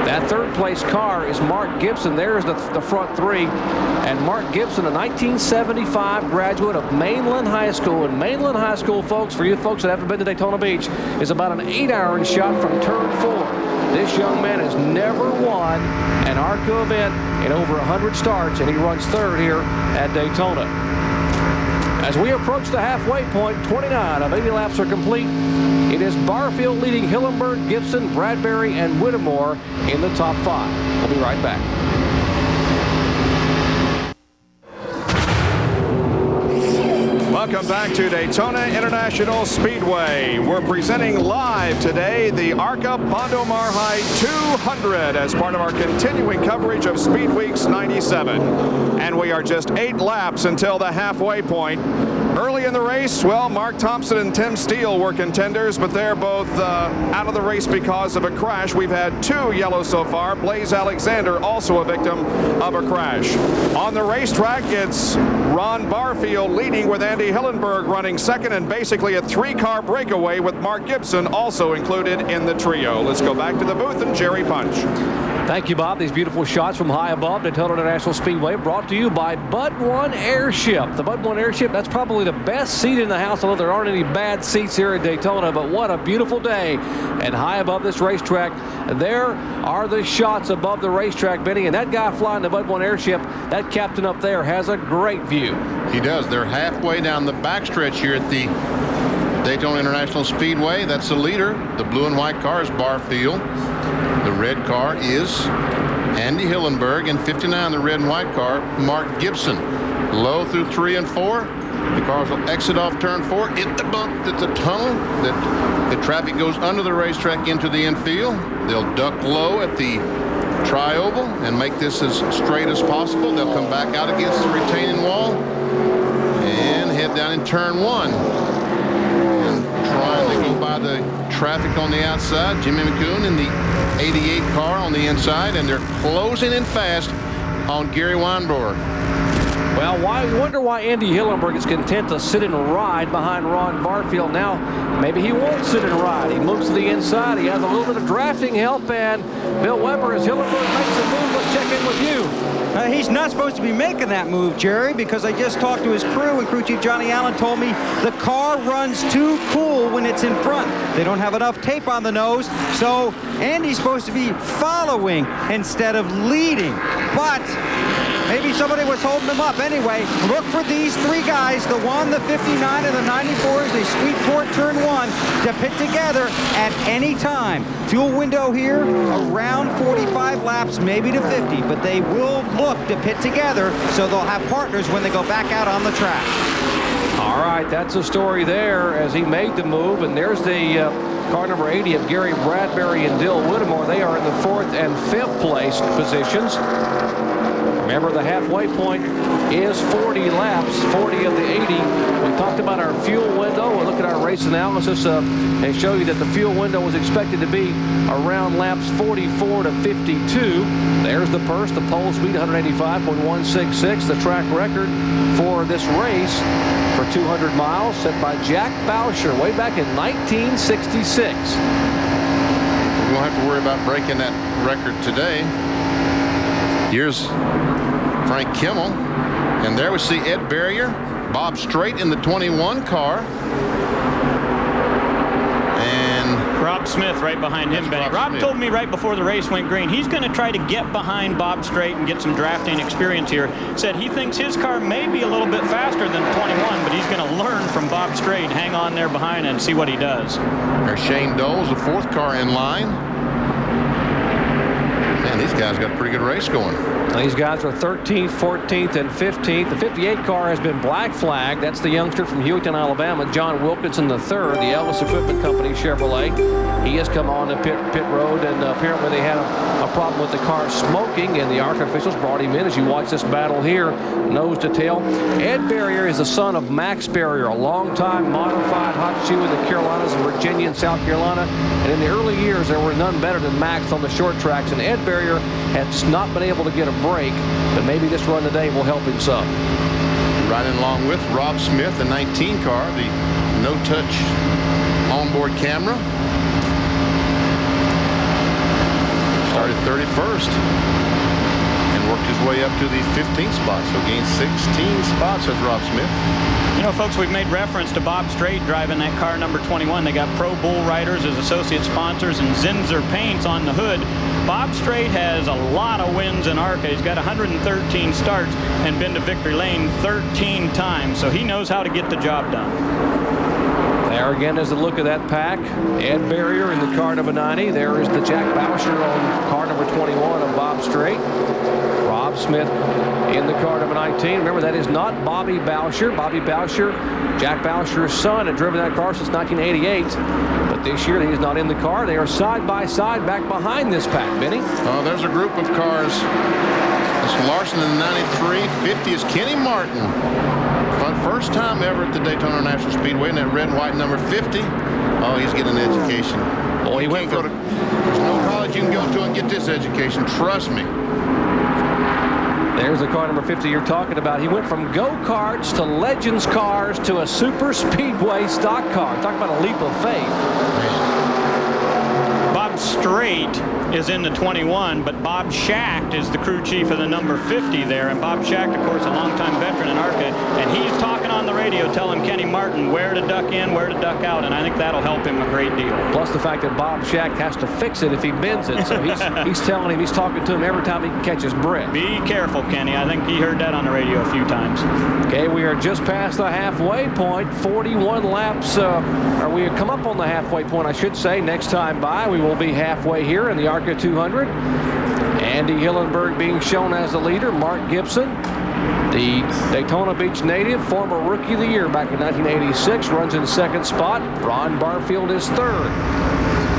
That third place car is Mark Gibson. There's the front 3. And Mark Gibson, a 1975 graduate of Mainland High School. And Mainland High School, folks, for you folks that haven't been to Daytona Beach, is about an 8-iron shot from turn 4. This young man has never won an ARCA event in over 100 starts, and he runs third here at Daytona. As we approach the halfway point, 29 of 80 laps are complete. It is Barfield leading Hillenberg, Gibson, Bradbury, and Whittemore in the top 5. We'll be right back. Welcome back to Daytona International Speedway. We're presenting live today the ARCA Bondo Mar-Hyde 200 as part of our continuing coverage of Speed Weeks 97. And we are just 8 laps until the halfway point. Early in the race, well, Mark Thompson and Tim Steele were contenders, but they're both out of the race because of a crash. We've had 2 yellows so far. Blaze Alexander, also a victim of a crash. On the racetrack, it's Ron Barfield leading with Andy Hillenberg running second, and basically a 3-car breakaway with Mark Gibson also included in the trio. Let's go back to the booth and Jerry Punch. Thank you, Bob. These beautiful shots from high above Daytona International Speedway brought to you by Bud 1 Airship. The Bud 1 Airship, that's probably the best seat in the house, although there aren't any bad seats here at Daytona, but what a beautiful day. And high above this racetrack, there are the shots above the racetrack, Benny, and that guy flying the Bud 1 Airship, that captain up there, has a great view. He does. They're halfway down the backstretch here at the Daytona International Speedway. That's the leader. The blue and white car is Barfield. The red car is Andy Hillenberg, and 59, the red and white car, Mark Gibson. Low through 3 and 4. The cars will exit off turn 4, hit the bump, it's a tunnel that the traffic goes under the racetrack into the infield. They'll duck low at the Tri-Oval and make this as straight as possible. They'll come back out against the retaining wall and head down in turn 1. Trying to go by the traffic on the outside. Jimmy McCoon in the 88 car on the inside, and they're closing in fast on Gary Weinbauer. Well, you wonder why Andy Hillenberg is content to sit and ride behind Ron Barfield. Now, maybe he won't sit and ride. He moves to the inside. He has a little bit of drafting help, and Bill Weber, as Hillenberg makes a move, let's check in with you. He's not supposed to be making that move, Jerry, because I just talked to his crew, and crew chief Johnny Allen told me the car runs too cool when it's in front. They don't have enough tape on the nose, so Andy's supposed to be following instead of leading. But maybe somebody was holding him up. Anyway, look for these 3 guys, the 1, the 59, and the 94, as they sweep toward turn 1 to pit together at any time. Fuel window here around 45 laps, maybe to 50, but they will look to pit together, so they'll have partners when they go back out on the track. All right, that's the story there as he made the move, and there's the car number 80 of Gary Bradbury and Dill Whittemore. They are in the 4th and 5th place positions. Remember, the halfway point is 40 laps, 40 of the 80. We talked about our fuel window. We'll look at our race analysis and show you that the fuel window was expected to be around laps 44 to 52. There's the purse, the pole speed, 185.166. The track record for this race for 200 miles set by Jack Boucher way back in 1966. We won't have to worry about breaking that record today. Here's Frank Kimmel, and there we see Ed Barrier, Bob Strait in the 21 car, and Rob Smith right behind him, Benny. Rob told me right before the race went green, he's going to try to get behind Bob Strait and get some drafting experience here. Said he thinks his car may be a little bit faster than 21, but he's going to learn from Bob Strait, hang on there behind and see what he does. There's Shane Doles, the 4th car in line. Man, these guys got a pretty good race going. These guys are 13th, 14th, and 15th. The 58 car has been black flagged. That's the youngster from Hewington, Alabama, John Wilkinson III, the Elvis Equipment Company Chevrolet. He has come on the pit road, and apparently they had a problem with the car smoking, and the ARCA officials brought him in as you watch this battle here, nose to tail. Ed Berrier is the son of Max Berrier, a long-time modified hot shoe in the Carolinas, Virginia, and South Carolina. And in the early years, there were none better than Max on the short tracks, and Ed Berrier has not been able to get a break, but maybe this run today will help him some. Riding along with Rob Smith, the 19 car, the no-touch onboard camera. Started 31st and worked his way up to the 15th spot, so gained 16 spots as Rob Smith. You know, folks, we've made reference to Bob Strait driving that car number 21. They got Pro Bull Riders as associate sponsors and Zinzer Paints on the hood. Bob Strait has a lot of wins in ARCA. He's got 113 starts and been to victory lane 13 times, so he knows how to get the job done. There again is the look of that pack. Ed Berrier in the car number 90. There is the Jack Bowsher on car number 21 of Bob Strait. Rob Smith in the car number 19. Remember, that is not Bobby Bowsher. Bobby Bowsher, Jack Bowsher's son, had driven that car since 1988. But this year, he is not in the car. They are side by side back behind this pack, Benny. Oh, there's a group of cars. It's Larson in the 93. 50 is Kenny Martin. First time ever at the Daytona International Speedway in that red and white number 50. Oh, he's getting an education. Boy, he went there's no college you can go to and get this education. Trust me. There's the car number 50 you're talking about. He went from go-karts to Legends cars to a super speedway stock car. Talk about a leap of faith. Bob Strait is in the 21, but Bob Schacht is the crew chief of the number 50 there. And Bob Schacht, of course, a longtime veteran in ARCA, and he's talking on the radio telling Kenny Martin where to duck in, where to duck out, and I think that'll help him a great deal. Plus the fact that Bob Schacht has to fix it if he bends it. So he's telling him, he's talking to him every time he can catch his breath. Be careful, Kenny. I think he heard that on the radio a few times. Okay, we are just past the halfway point. 41 laps, or we have come up on the halfway point, I should say. Next time by, we will be halfway here in the ARCA 200. Andy Hillenburg being shown as the leader. Mark Gibson, the Daytona Beach native, former Rookie of the Year back in 1986, runs in second spot. Ron Barfield is third.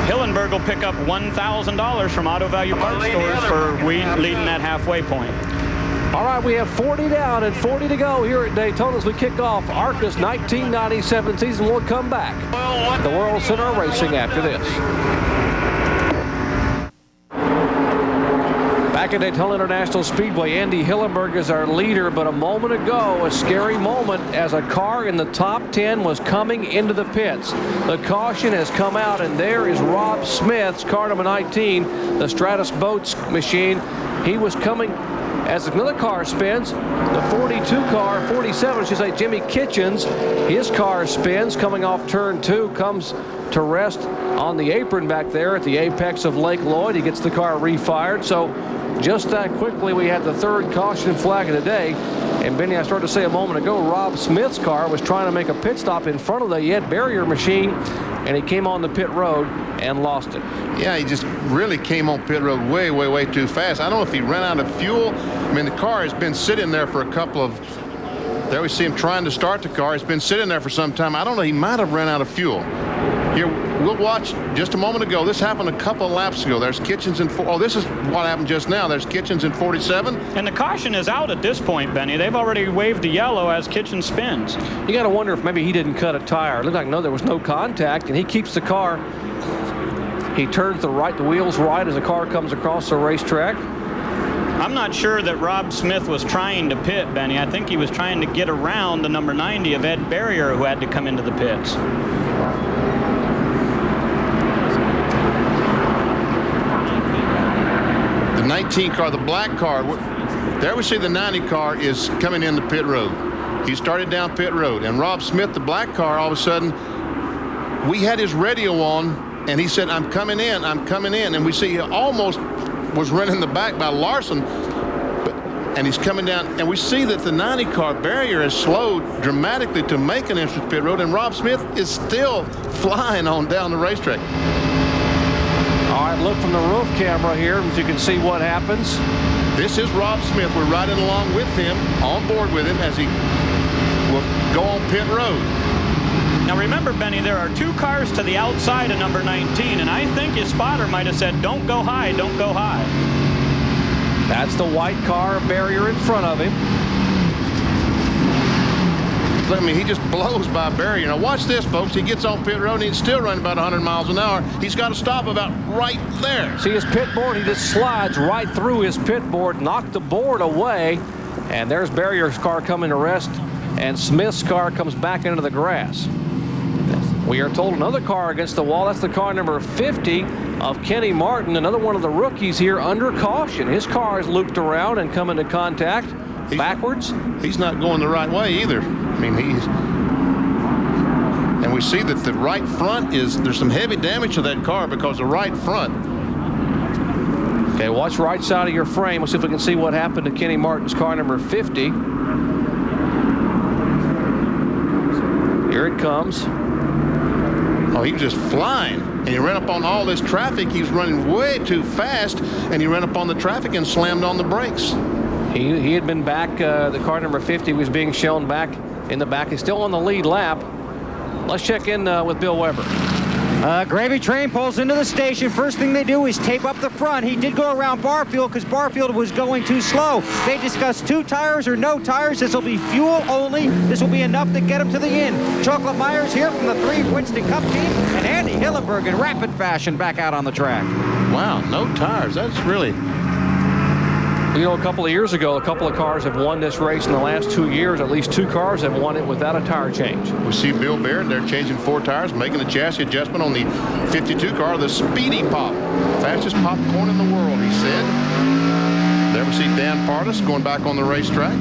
Hillenburg will pick up $1,000 from Auto Value Parts stores for leading that halfway point. All right, we have 40 down and 40 to go here at Daytona as we kick off ARCA's 1997 season. We'll come back. The World Center of Racing after this. Back at Daytona International Speedway, Andy Hillenburg is our leader, but a moment ago, a scary moment as a car in the top 10 was coming into the pits. The caution has come out, and there is Rob Smith's car number 19, the Stratus Boats machine. He was coming as another car spins. The 42 car, 47, I should say, Jimmy Kitchens, his car spins coming off turn 2, comes to rest on the apron back there at the apex of Lake Lloyd. He gets the car refired. So just that quickly, we had the third caution flag of the day. And Benny, I started to say a moment ago, Rob Smith's car was trying to make a pit stop in front of the Ed Berrier machine, and he came on the pit road and lost it. Yeah, he just really came on pit road way, way, way too fast. I don't know if he ran out of fuel. I mean, the car has been sitting there for a couple of... There we see him trying to start the car. It's been sitting there for some time. I don't know. He might have run out of fuel. Here, we'll watch just a moment ago. This happened a couple of laps ago. There's Kitchens in... Oh, this is what happened just now. There's Kitchens in 47. And the caution is out at this point, Benny. They've already waved the yellow as Kitchens spins. You got to wonder if maybe he didn't cut a tire. It looked like, no, there was no contact, and he keeps the car. He turns the wheels right as the car comes across the racetrack. I'm not sure that Rob Smith was trying to pit, Benny. I think he was trying to get around the number 90 of Ed Berrier, who had to come into the pits. The 19 car, the black car, there we see the 90 car is coming in the pit road. He started down pit road, and Rob Smith, the black car, all of a sudden, we had his radio on, and he said, I'm coming in, and we see he almost was running the back by Larson, and he's coming down, and we see that the 90 car Berrier has slowed dramatically to make an entrance pit road, and Rob Smith is still flying on down the racetrack. All right, look from the roof camera here so you can see what happens. This is Rob Smith. We're riding along with him, on board with him as he will go on pit road. Now remember, Benny, there are 2 cars to the outside of number 19, and I think his spotter might have said, don't go high, don't go high. That's the white car barrier in front of him. I mean, he just blows by a barrier. Now watch this, folks. He gets on pit road and he's still running about 100 miles an hour. He's got to stop about right there. See his pit board? He just slides right through his pit board, knocked the board away, and there's Barrier's car coming to rest, and Smith's car comes back into the grass. We are told another car against the wall. That's the car number 50 of Kenny Martin, another one of the rookies here under caution. His car is looped around and come into contact backwards. He's not going the right way either. I mean, and we see that the right front there's some heavy damage to that car because the right front. Okay, watch right side of your frame. Let's see if we can see what happened to Kenny Martin's car number 50. Here it comes. Oh, he was just flying. And he ran up on all this traffic. He was running way too fast, and he ran up on the traffic and slammed on the brakes. He had been back. The car number 50 was being shown back in the back. He's still on the lead lap. Let's check in with Bill Weber. Gravy train pulls into the station. First thing they do is tape up the front. He did go around Barfield because Barfield was going too slow. They discussed 2 tires or no tires. This will be fuel only. This will be enough to get him to the end. Chocolate Myers here from the 3 Winston Cup team, and Andy Hillenberg in rapid fashion back out on the track. Wow, no tires. That's really... You know, a couple of years ago, a couple of cars have won this race in the last 2 years. At least 2 cars have won it without a tire change. We see Bill Baird. They're changing 4 tires, making a chassis adjustment on the 52 car, the Speedy Pop. Fastest popcorn in the world, he said. There we see Dan Pardis going back on the racetrack,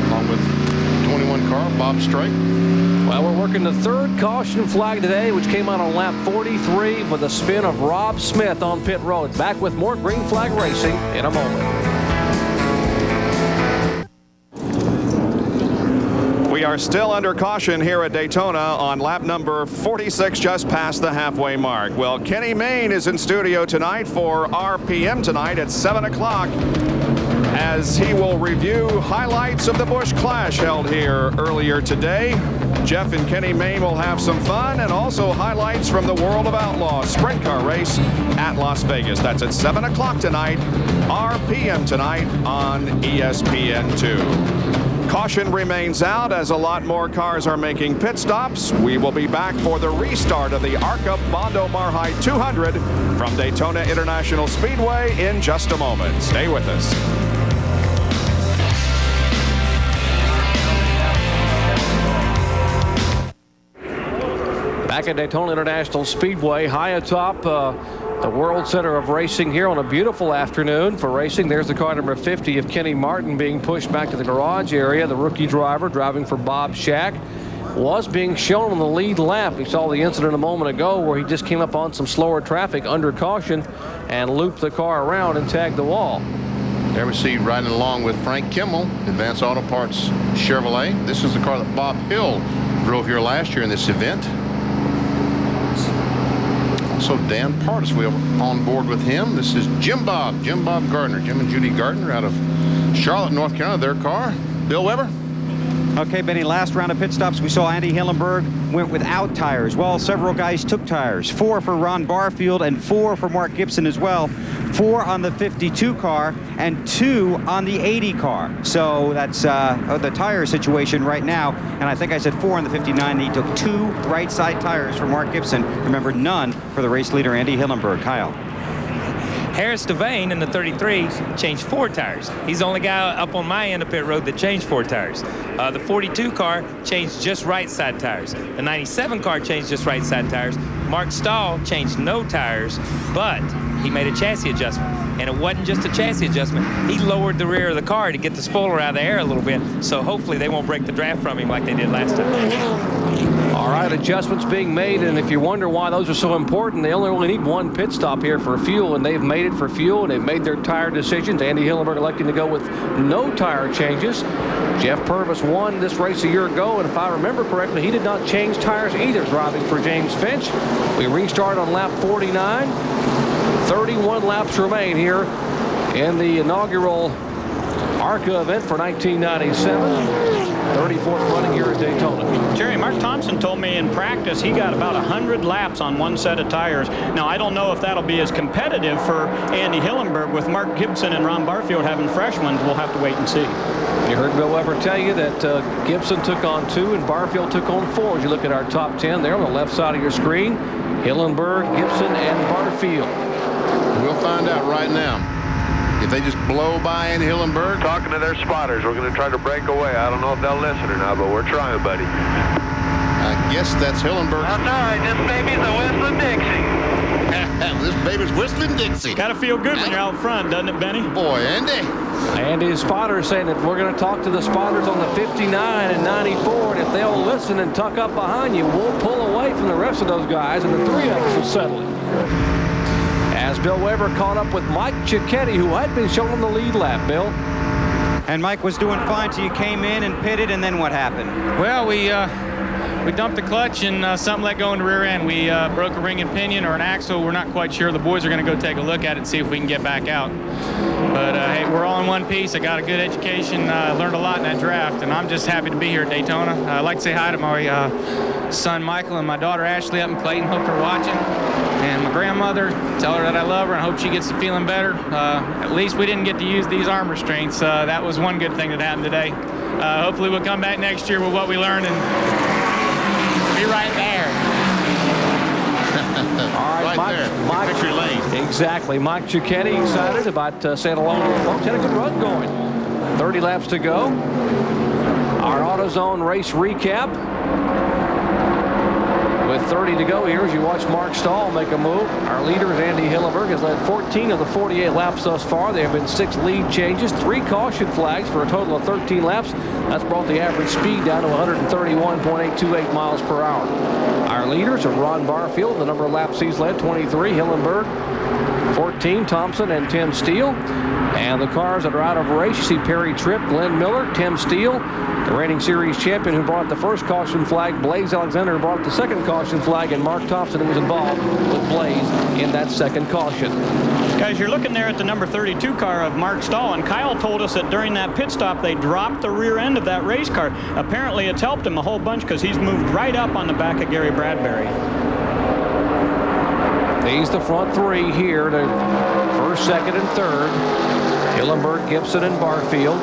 along with 21 car, Bob Strait. Well, we're working the 3rd caution flag today, which came out on lap 43 with a spin of Rob Smith on pit road. Back with more green flag racing in a moment. We are still under caution here at Daytona on lap number 46, just past the halfway mark. Well, Kenny Mayne is in studio tonight for RPM tonight at 7 o'clock as he will review highlights of the Busch Clash held here earlier today. Jeff and Kenny Mayne will have some fun and also highlights from the World of Outlaws sprint car race at Las Vegas. That's at 7 o'clock tonight, RPM tonight on ESPN2. Caution remains out as a lot more cars are making pit stops. We will be back for the restart of the ARCA Bondo Mar-Hyde 200 from Daytona International Speedway in just a moment. Stay with us. Back at Daytona International Speedway, high atop the World Center of Racing here on a beautiful afternoon for racing. There's the car number 50 of Kenny Martin being pushed back to the garage area. The rookie driver driving for Bob Shack was being shown on the lead lap. We saw the incident a moment ago where he just came up on some slower traffic under caution and looped the car around and tagged the wall. There we see riding along with Frank Kimmel, Advanced Auto Parts Chevrolet. This is the car that Bob Hill drove here last year in this event. Also Dan Pardis, we have on board with him. This is Jim Bob Gardner, Jim and Judy Gardner out of Charlotte, North Carolina, their car. Bill Weber. Okay, Benny, last round of pit stops, we saw Andy Hillenberg went without tires. Well, several guys took tires. 4 for Ron Barfield and 4 for Mark Gibson as well. 4 on the 52 car and 2 on the 80 car. So that's the tire situation right now. And I think I said 4 on the 59. He took 2 right side tires for Mark Gibson. Remember, none for the race leader, Andy Hillenberg. Kyle. Harris Devane in the 33 changed 4 tires. He's the only guy up on my end of pit road that changed 4 tires. The 42 car changed just right side tires. The 97 car changed just right side tires. Mark Stahl changed no tires, but he made a chassis adjustment. And it wasn't just a chassis adjustment. He lowered the rear of the car to get the spoiler out of the air a little bit, so hopefully they won't break the draft from him like they did last time. All right, adjustments being made, and if you wonder why those are so important, they only really need 1 pit stop here for fuel, and they've made it for fuel, and they've made their tire decisions. Andy Hillenberg electing to go with no tire changes. Jeff Purvis won this race a year ago, and if I remember correctly, he did not change tires either, driving for James Finch. We restart on lap 49. 31 laps remain here in the inaugural ARCA event for 1997. 34th running here at Daytona. Jerry, Mark Thompson told me in practice he got about 100 laps on one set of tires. Now, I don't know if that'll be as competitive for Andy Hillenburg with Mark Gibson and Ron Barfield having fresh ones. We'll have to wait and see. You heard Bill Weber tell you that Gibson took on 2 and Barfield took on 4. As you look at our top 10 there on the left side of your screen, Hillenburg, Gibson, and Barfield. We'll find out right now. If they just blow by Andy Hillenburg. Talking to their spotters. We're going to try to break away. I don't know if they'll listen or not, but we're trying, buddy. I guess that's Hillenburg. That's all right. This baby's a whistling Dixie. This baby's whistling Dixie. Got to feel good when you're out front, doesn't it, Benny? Boy, Andy. And his spotter saying that we're going to talk to the spotters on the 59 and 94, and if they'll listen and tuck up behind you, we'll pull away from the rest of those guys, and the 3 of us will settle it. As Bill Weber caught up with Mike Cicchetti, who had been shown on the lead lap, Bill. And Mike was doing fine till you came in and pitted, and then what happened? Well, we dumped the clutch and something let go in the rear end. We broke a ring and pinion or an axle. We're not quite sure. The boys are going to go take a look at it and see if we can get back out. But, hey, we're all in one piece. I got a good education. Learned a lot in that draft, and I'm just happy to be here at Daytona. I'd like to say hi to my son Michael and my daughter Ashley up in Clayton. Hope they're watching. And my grandmother, tell her that I love her and hope she gets to feeling better. At least we didn't get to use these arm restraints. That was one good thing that happened today. Hopefully we'll come back next year with what we learned and be right there. All right, Mike, victory lane. Exactly. Mike Cicchetti excited about saying hello to the folks. Had a good run going. 30 laps to go. Our AutoZone race recap. With 30 to go here as you watch Mark Stahl make a move. Our leader is Andy Hillenburg, has led 14 of the 48 laps thus far. There have been 6 lead changes, 3 caution flags for a total of 13 laps. That's brought the average speed down to 131.828 miles per hour. Our leaders are Ron Barfield, the number of laps he's led, 23. Hillenburg, 14. Thompson and Tim Steele. And the cars that are out of race, you see Perry Tripp, Glenn Miller, Tim Steele, the reigning series champion who brought the first caution flag, Blaze Alexander, who brought the second caution flag, and Mark Thompson, who was involved with Blaze in that second caution. Guys, you're looking there at the number 32 car of Mark Stahl, and Kyle told us that during that pit stop they dropped the rear end of that race car. Apparently it's helped him a whole bunch because he's moved right up on the back of Gary Bradbury. These the front 3 here, the first, second, and third. Hillenburg, Gibson, and Barfield.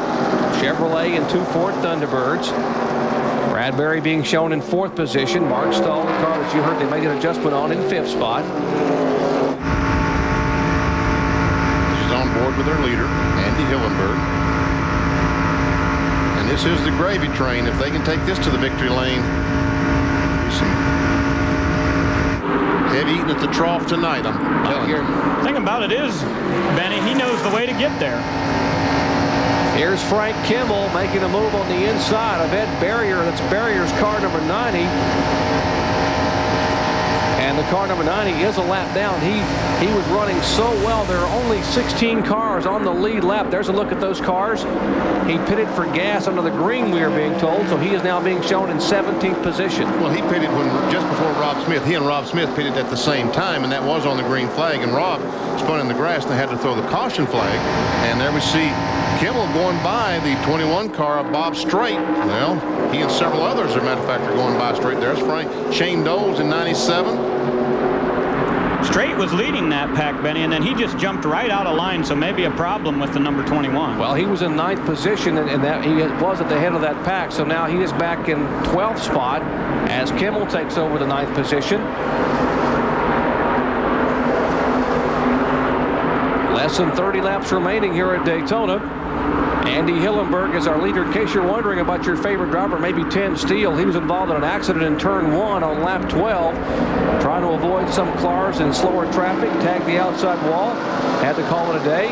Chevrolet and 2 Ford Thunderbirds. Bradbury being shown in 4th position. Mark Stahl, the car that you heard they made an adjustment on, in 5th spot. She's on board with her leader, Andy Hillenburg. And this is the gravy train. If they can take this to the victory lane, some heavy eating at the trough tonight, I'm telling you. The thing about it is, Benny, he knows the way to get there. Here's Frank Kimmel making a move on the inside of Ed Barrier. That's Barrier's car number 90. And the car number 90 is a lap down. He was running so well. There are only 16 cars on the lead lap. There's a look at those cars. He pitted for gas under the green, we are being told, so he is now being shown in 17th position. Well, he pitted just before Rob Smith. He and Rob Smith pitted at the same time, and that was on the green flag, and Rob spun in the grass, and they had to throw the caution flag. And there we see Kimmel going by the 21 car of Bob Strait. Well, he and several others, as a matter of fact, are going by Strait. There's Frank. Shane Doles in 97. Strait was leading that pack, Benny, and then he just jumped right out of line, so maybe a problem with the number 21. Well, he was in 9th position, and that he was at the head of that pack, so now he is back in 12th spot as Kimmel takes over the 9th position. Less than 30 laps remaining here at Daytona. Andy Hillenburg is our leader. In case you're wondering about your favorite driver, maybe Tim Steele. He was involved in an accident in turn 1 on lap 12, trying to avoid some cars in slower traffic, tagged the outside wall, had to call it a day.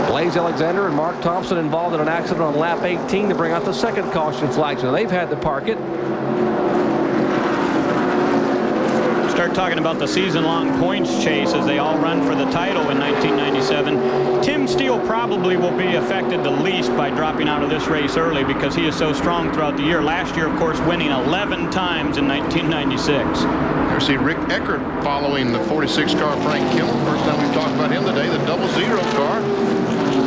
Blaze Alexander and Mark Thompson involved in an accident on lap 18 to bring out the second caution flag, so they've had to park it. start talking about the season-long points chase as they all run for the title in 1997, Tim Steele probably will be affected the least by dropping out of this race early because he is so strong throughout the year. Last year, of course, winning 11 times in 1996. There see Rick Eckert following the 46 car Frank Kimmel. First time we've talked about him today, the 00 car.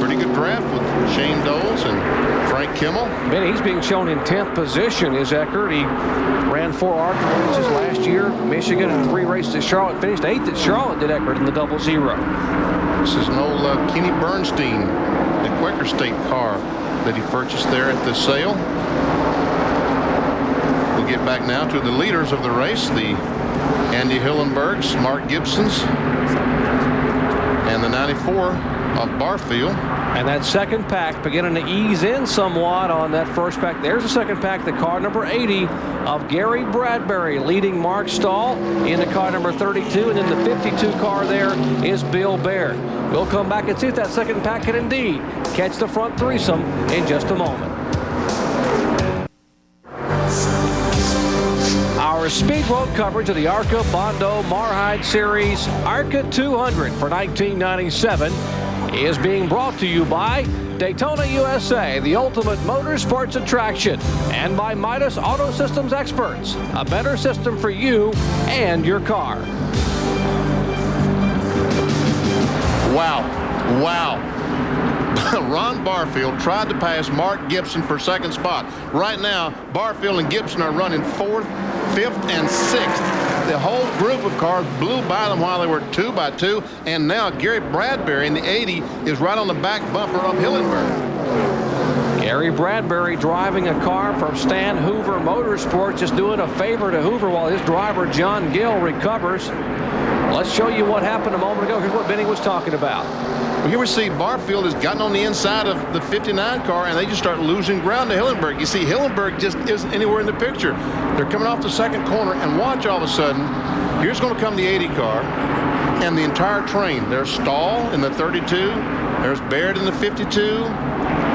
Pretty good draft with Shane Doles and Frank Kimmel. Benny, he's being shown in 10th position is Eckert. He ran 4 ARCA races last year, Michigan, and 3 races at Charlotte. Finished 8th at Charlotte, did Eckert in the 00. This is an old Kenny Bernstein, the Quaker State car that he purchased there at the sale. We'll get back now to the leaders of the race, the Andy Hillenbergs, Mark Gibsons, and the 94 of Barfield. And that second pack beginning to ease in somewhat on that first pack. There's the second pack, the car number 80 of Gary Bradbury leading Mark Stahl in the car number 32. And then the 52 car there is Bill Baird. We'll come back and see if that second pack can indeed catch the front threesome in just a moment. Our speed road coverage of the ARCA Bondo Mar-Hyde Series ARCA 200 for 1997 is being brought to you by Daytona USA, the ultimate motorsports attraction, and by Midas Auto Systems Experts, a better system for you and your car. Wow. Ron Barfield tried to pass Mark Gibson for second spot. Right now, Barfield and Gibson are running 4th, 5th, and 6th. The whole group of cars blew by them while they were 2 by 2, and now Gary Bradbury in the 80 is right on the back bumper of Hillenberg. Gary Bradbury driving a car from Stan Hoover Motorsports, just doing a favor to Hoover while his driver John Gill recovers. Let's show you what happened a moment ago. Here's what Benny was talking about. Well, here we see Barfield has gotten on the inside of the 59 car, and they just start losing ground to Hillenberg. You see, Hillenberg just isn't anywhere in the picture. They're coming off the second corner, and watch all of a sudden, here's going to come the 80 car, and the entire train. There's Stahl in the 32. There's Baird in the 52.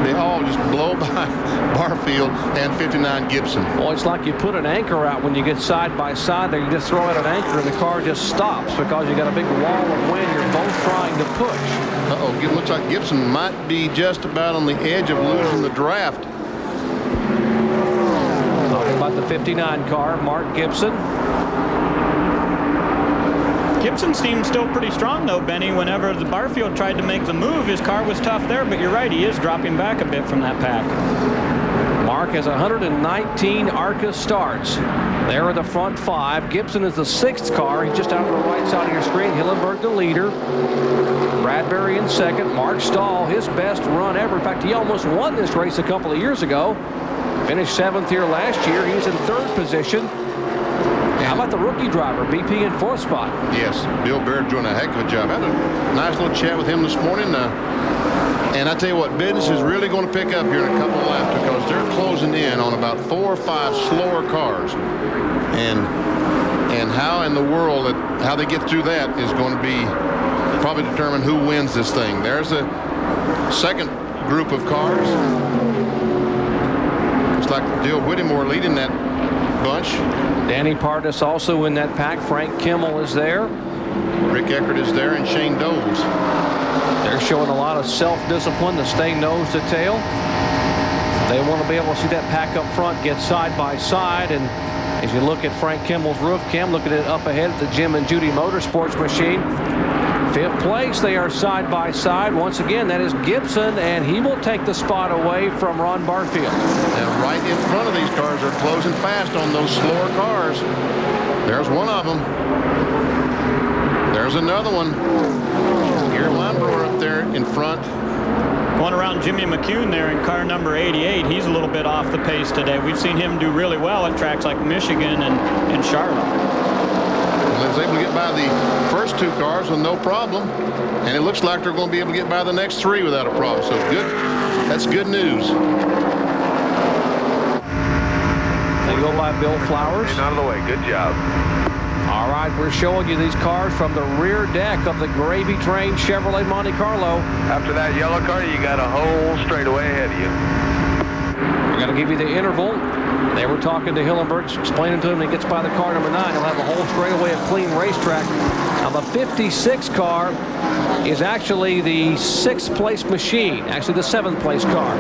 They all just blow by Barfield and 59 Gibson. Well, it's like you put an anchor out when you get side by side there. You just throw out an anchor and the car just stops because you got a big wall of wind you're both trying to push. Uh-oh, it looks like Gibson might be just about on the edge of losing the draft. Talking about the 59 car, Mark Gibson. Gibson's team's still pretty strong, though, Benny. Whenever the Barfield tried to make the move, his car was tough there, but you're right, he is dropping back a bit from that pack. Mark has 119 ARCA starts. There are the front 5. Gibson is the 6th car. He's just out on the right side of your screen. Hillenberg the leader. Bradbury in 2nd. Mark Stahl, his best run ever. In fact, he almost won this race a couple of years ago. Finished 7th here last year. He's in 3rd position. How about the rookie driver, BP in 4th spot? Yes, Bill Baird doing a heck of a job. I had a nice little chat with him this morning. And I tell you what, business is really going to pick up here in a couple of laps because they're closing in on about 4 or 5 slower cars. And how in the world, how they get through that is going to be probably determine who wins this thing. There's a second group of cars. Looks like Dale Whittemore leading that bunch. Danny Pardis also in that pack. Frank Kimmel is there. Rick Eckert is there, and Shane Doles. They're showing a lot of self-discipline to stay nose to tail. They want to be able to see that pack up front get side by side. And as you look at Frank Kimmel's roof cam, look at it up ahead at the Jim and Judy Motorsports machine. 5th place, they are side by side. Once again, that is Gibson, and he will take the spot away from Ron Barfield. And right in front of these cars, they're closing fast on those slower cars. There's one of them. There's another one. Gary Weinbrower up there in front. Going around Jimmy McCune there in car number 88. He's a little bit off the pace today. We've seen him do really well at tracks like Michigan and Charlotte. He was able to get by the first 2 cars with no problem, and it looks like they're going to be able to get by the next 3 without a problem. So good. That's good news. They go by Bill Flowers. Out of the way. Good job. All right, we're showing you these cars from the rear deck of the Gravy Train Chevrolet Monte Carlo. After that yellow car, you got a whole straightaway ahead of you. We're going to give you the interval. They were talking to Hillenberg, explaining to him when he gets by the car number 9, he'll have a whole straightaway of clean racetrack. Now the 56 car is actually the 6th place machine, actually the 7th place car.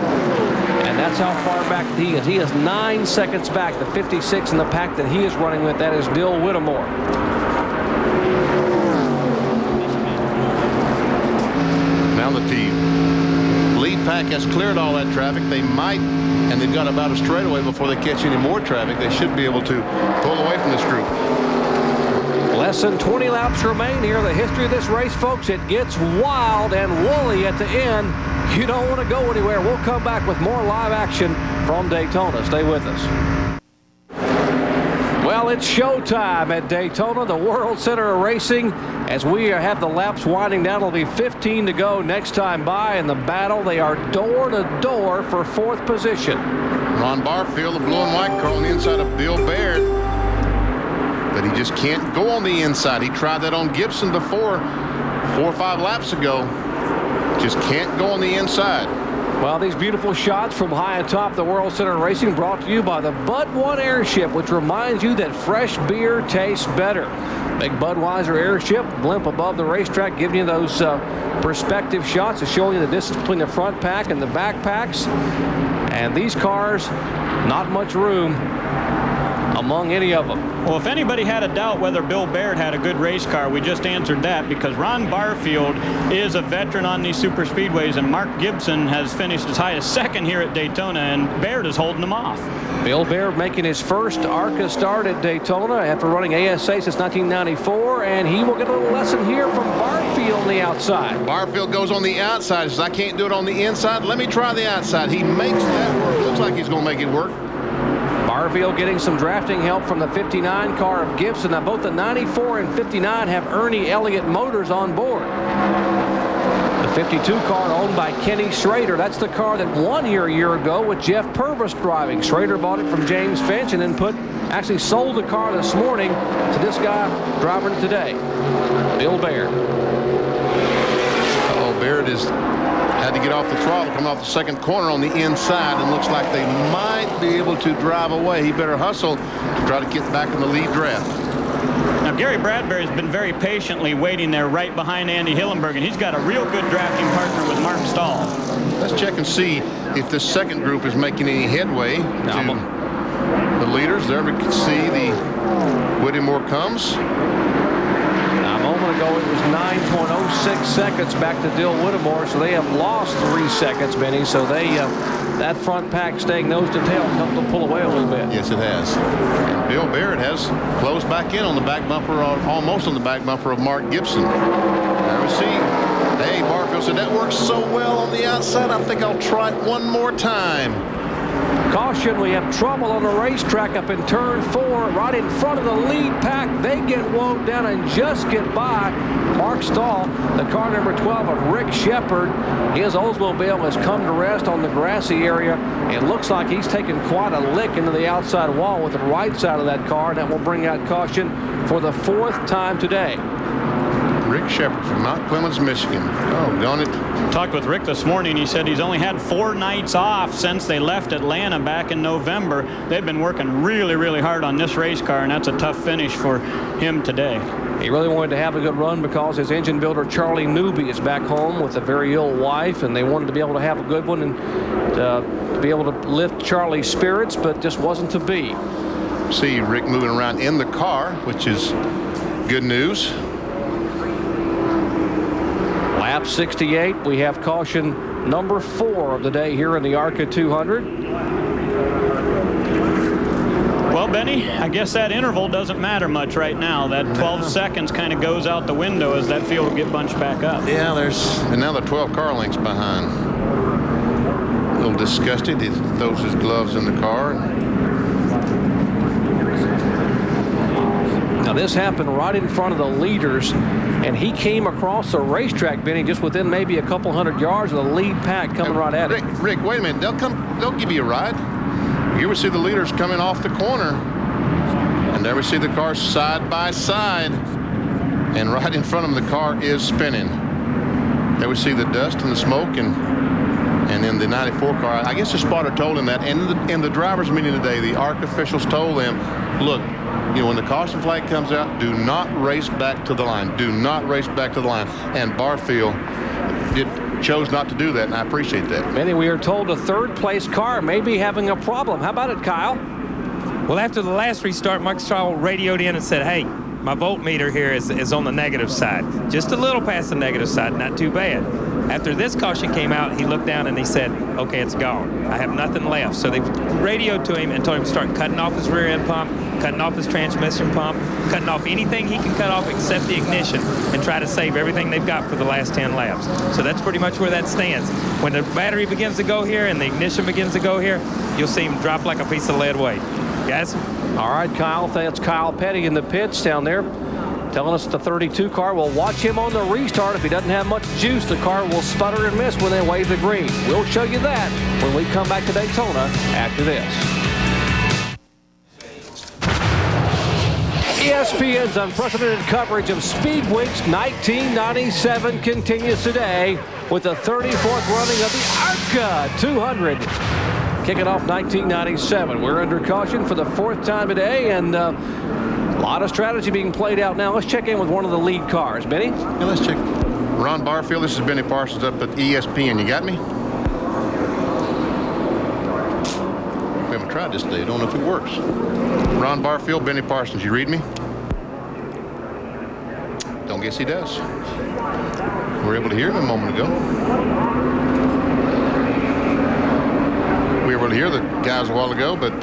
And that's how far back he is. He is 9 seconds back. The 56 in the pack that he is running with, that is Dill Whittemore. Now the lead pack has cleared all that traffic. They might, and they've got about a straightaway before they catch any more traffic. They should be able to pull away from this group. Less than 20 laps remain here. The history of this race, folks, it gets wild and woolly at the end. You don't want to go anywhere. We'll come back with more live action from Daytona. Stay with us. Well, it's showtime at Daytona, the World Center of Racing. As we have the laps winding down, it'll be 15 to go next time by. In the battle, they are door to door for 4th position. Ron Barfield, the blue and white car on the inside of Bill Baird. But he just can't go on the inside. He tried that on Gibson before, 4 or 5 laps ago. Just can't go on the inside. Well, these beautiful shots from high atop the World Center of Racing brought to you by the Bud One Airship, which reminds you that fresh beer tastes better. Big Budweiser Airship, blimp above the racetrack, giving you those perspective shots of showing you the distance between the front pack and the back packs. And these cars, not much room among any of them. Well, if anybody had a doubt whether Bill Baird had a good race car, we just answered that, because Ron Barfield is a veteran on these super speedways, and Mark Gibson has finished as high as 2nd here at Daytona, and Baird is holding them off. Bill Baird making his first ARCA start at Daytona after running ASA since 1994, and he will get a little lesson here from Barfield on the outside. Barfield goes on the outside, says, I can't do it on the inside. Let me try the outside. He makes that work. Looks like he's going to make it work. Barfield getting some drafting help from the 59 car of Gibson. Now both the 94 and 59 have Ernie Elliott motors on board. The 52 car owned by Kenny Schrader. That's the car that won here a year ago with Jeff Purvis driving. Schrader bought it from James Finch and then actually sold the car this morning to this guy driving it today, Bill Baird. Baird had to get off the throttle, coming off the 2nd corner on the inside, and looks like they might be able to drive away. He better hustle to try to get back in the lead draft. Now, Gary Bradbury's been very patiently waiting there right behind Andy Hillenberg, and he's got a real good drafting partner with Mark Stahl. Let's check and see if this 2nd group is making any headway to the leaders. There we can see the Whittemore comes. A moment ago, it was 9.06 seconds back to Dill Whittemore, so they have lost 3 seconds, Benny. So they that front pack staying nose to tail helped them pull away a little bit. Yes, it has. And Bill Baird has closed back in on the back bumper, almost on the back bumper of Mark Gibson. There we see. Hey, Barfield said, that works so well on the outside, I think I'll try it one more time. Caution, we have trouble on the racetrack up in turn 4, right in front of the lead pack. They get wound down and just get by Mark Stahl, the car number 12 of Rick Shepard. His Oldsmobile has come to rest on the grassy area. It looks like he's taken quite a lick into the outside wall with the right side of that car, and that will bring out caution for the 4th time today. Rick Shepard from Mount Clemens, Michigan. Oh, darn it. Talked with Rick this morning. He said he's only had 4 nights off since they left Atlanta back in November. They've been working really, really hard on this race car, and that's a tough finish for him today. He really wanted to have a good run because his engine builder, Charlie Newby, is back home with a very ill wife, and they wanted to be able to have a good one and to be able to lift Charlie's spirits, but just wasn't to be. See Rick moving around in the car, which is good news. Lap 68, we have caution number 4 of the day here in the ARCA 200. Well, Benny, I guess that interval doesn't matter much right now. That 12 seconds kind of goes out the window as that field will get bunched back up. Yeah, and now they're 12 car lengths behind. A little disgusted. He throws his gloves in the car. Now this happened right in front of the leaders, and he came across the racetrack, Benny, just within maybe a couple hundred yards of the lead pack coming right at him. Rick, wait a minute. They'll give you a ride. Here we see the leaders coming off the corner, and there we see the cars side by side, and right in front of them the car is spinning. There we see the dust and the smoke, and And in the 94 car, I guess the spotter told him that. And in the driver's meeting today, the ARCA officials told them, look, when the caution flag comes out, do not race back to the line. Do not race back to the line. And Barfield chose not to do that, and I appreciate that. Benny, we are told a third-place car may be having a problem. How about it, Kyle? Well, after the last restart, Mark Stroll radioed in and said, hey, my voltmeter here is on the negative side. Just a little past the negative side, not too bad. After this caution came out, he looked down and he said, okay, it's gone. I have nothing left. So they radioed to him and told him to start cutting off his rear end pump, cutting off his transmission pump, cutting off anything he can cut off except the ignition, and try to save everything they've got for the last 10 laps. So that's pretty much where that stands. When the battery begins to go here and the ignition begins to go here, you'll see him drop like a piece of lead weight. Guys? All right, Kyle. That's Kyle Petty in the pits down there, telling us the 32 car will watch him on the restart. If he doesn't have much juice, the car will sputter and miss when they wave the green. We'll show you that when we come back to Daytona after this. ESPN's unprecedented coverage of Speed Weeks 1997 continues today with the 34th running of the ARCA 200. Kicking off 1997. We're under caution for the 4th time today, and a lot of strategy being played out now. Let's check in with one of the lead cars. Benny? Yeah, let's check. Ron Barfield, this is Benny Parsons up at ESPN. You got me? We haven't tried this today. I don't know if it works. Ron Barfield, Benny Parsons, you read me? Don't guess he does. We were able to hear him a moment ago. We were able to hear the guys a while ago, but...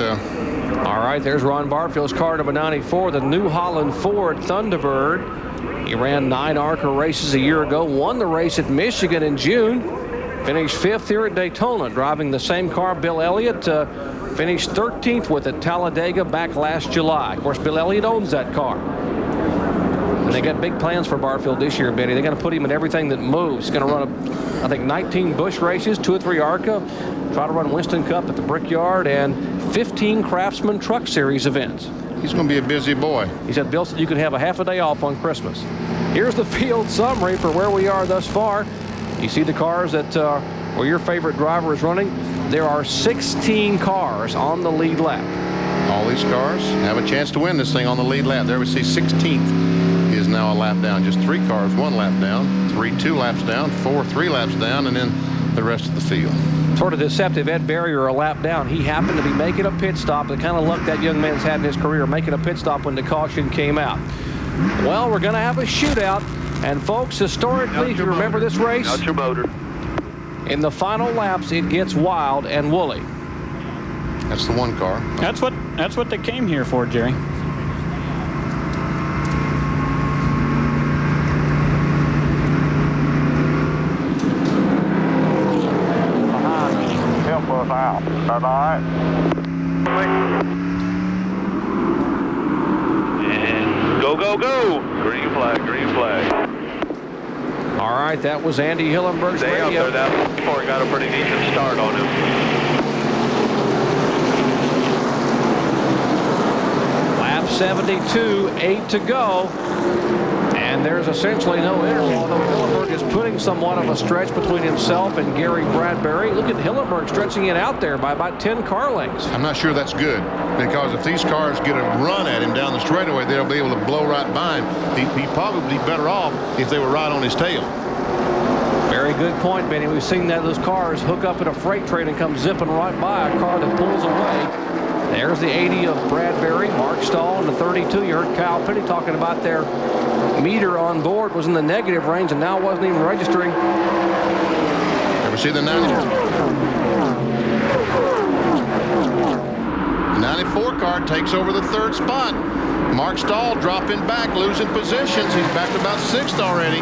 All right, there's Ron Barfield's car number 94, the New Holland Ford Thunderbird. He ran 9 ARCA races a year ago, won the race at Michigan in June, finished 5th here at Daytona, driving the same car. Bill Elliott finished 13th with at Talladega back last July. Of course, Bill Elliott owns that car. And they got big plans for Barfield this year, Benny. They're going to put him in everything that moves. He's going to run, I think, 19 Busch races, 2 or 3 ARCA, try to run Winston Cup at the Brickyard, and 15 Craftsman Truck Series events. He's going to be a busy boy. He said, Bill said you could have a half a day off on Christmas. Here's the field summary for where we are thus far. You see the cars that where your favorite driver is running. There are 16 cars on the lead lap. All these cars have a chance to win this thing on the lead lap. There we see 16th is now a lap down. Just 3 cars, 1 lap down, 3, 2 laps down, 4, 3 laps down, and then the rest of the field. Sort of deceptive. Ed Barrier a lap down. He happened to be making a pit stop. The kind of luck that young man's had in his career, making a pit stop when the caution came out. Well, we're going to have a shootout. And folks, historically, if you remember this race, Out your motor. In the final laps, it gets wild and woolly. That's the 1 car. That's what they came here for, Jerry. Out. That all right? And go, go, go! Green flag, green flag. All right, that was Andy Hillenberg's Stay radio. out there, that before he got a pretty decent start on him. Lap 72, 8 to go. And there's essentially no interval, although Hillenberg is putting somewhat of a stretch between himself and Gary Bradbury. Look at Hillenberg stretching it out there by about 10 car lengths. I'm not sure that's good, because if these cars get a run at him down the straightaway, they'll be able to blow right by him. He'd probably be better off if they were right on his tail. Very good point, Benny. We've seen that those cars hook up in a freight train and come zipping right by a car that pulls away. There's the 80 of Bradbury, Mark Stahl, and the 32. You heard Kyle Petty talking about their meter on board was in the negative range and now wasn't even registering. Ever see the 94 car takes over the 3rd spot. Mark Stahl dropping back, losing positions. He's back to about 6th already.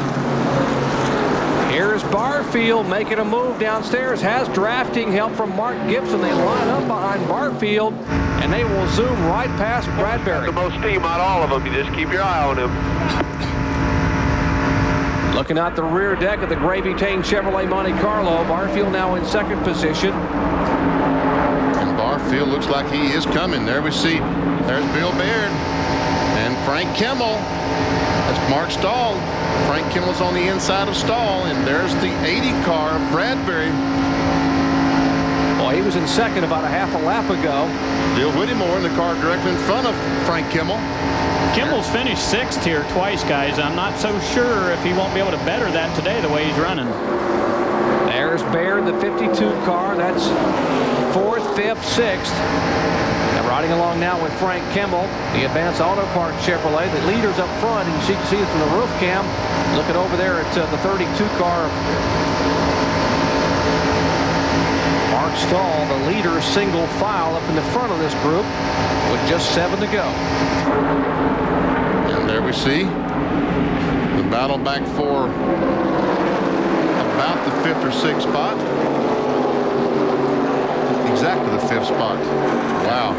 Here's Barfield making a move downstairs, has drafting help from Mark Gibson. They line up behind Barfield, and they will zoom right past Bradbury. The most steam out of all of them. You just keep your eye on him. Looking out the rear deck of the Gravy Tane Chevrolet Monte Carlo, Barfield now in 2nd position. And Barfield looks like he is coming. There we see, there's Bill Baird and Frank Kimmel. That's Mark Stahl. Frank Kimmel's on the inside of Stahl, and there's the 80 car, Bradbury. Well, he was in second about a half a lap ago. Bill Whittemore in the car directly in front of Frank Kimmel. Kimmel's finished 6th here twice, guys. I'm not so sure if he won't be able to better that today the way he's running. There's Baird, the 52 car. That's 4th, 5th, 6th. And riding along now with Frank Kimmel, the Advanced Auto Parts Chevrolet. The leader's up front, and you can see it from the roof cam. Looking over there at the 32 car. Mark Stahl, the leader, single file up in the front of this group with just 7 to go. And there we see the battle back for about the 5th or 6th spot. Exactly the 5th spot. Wow.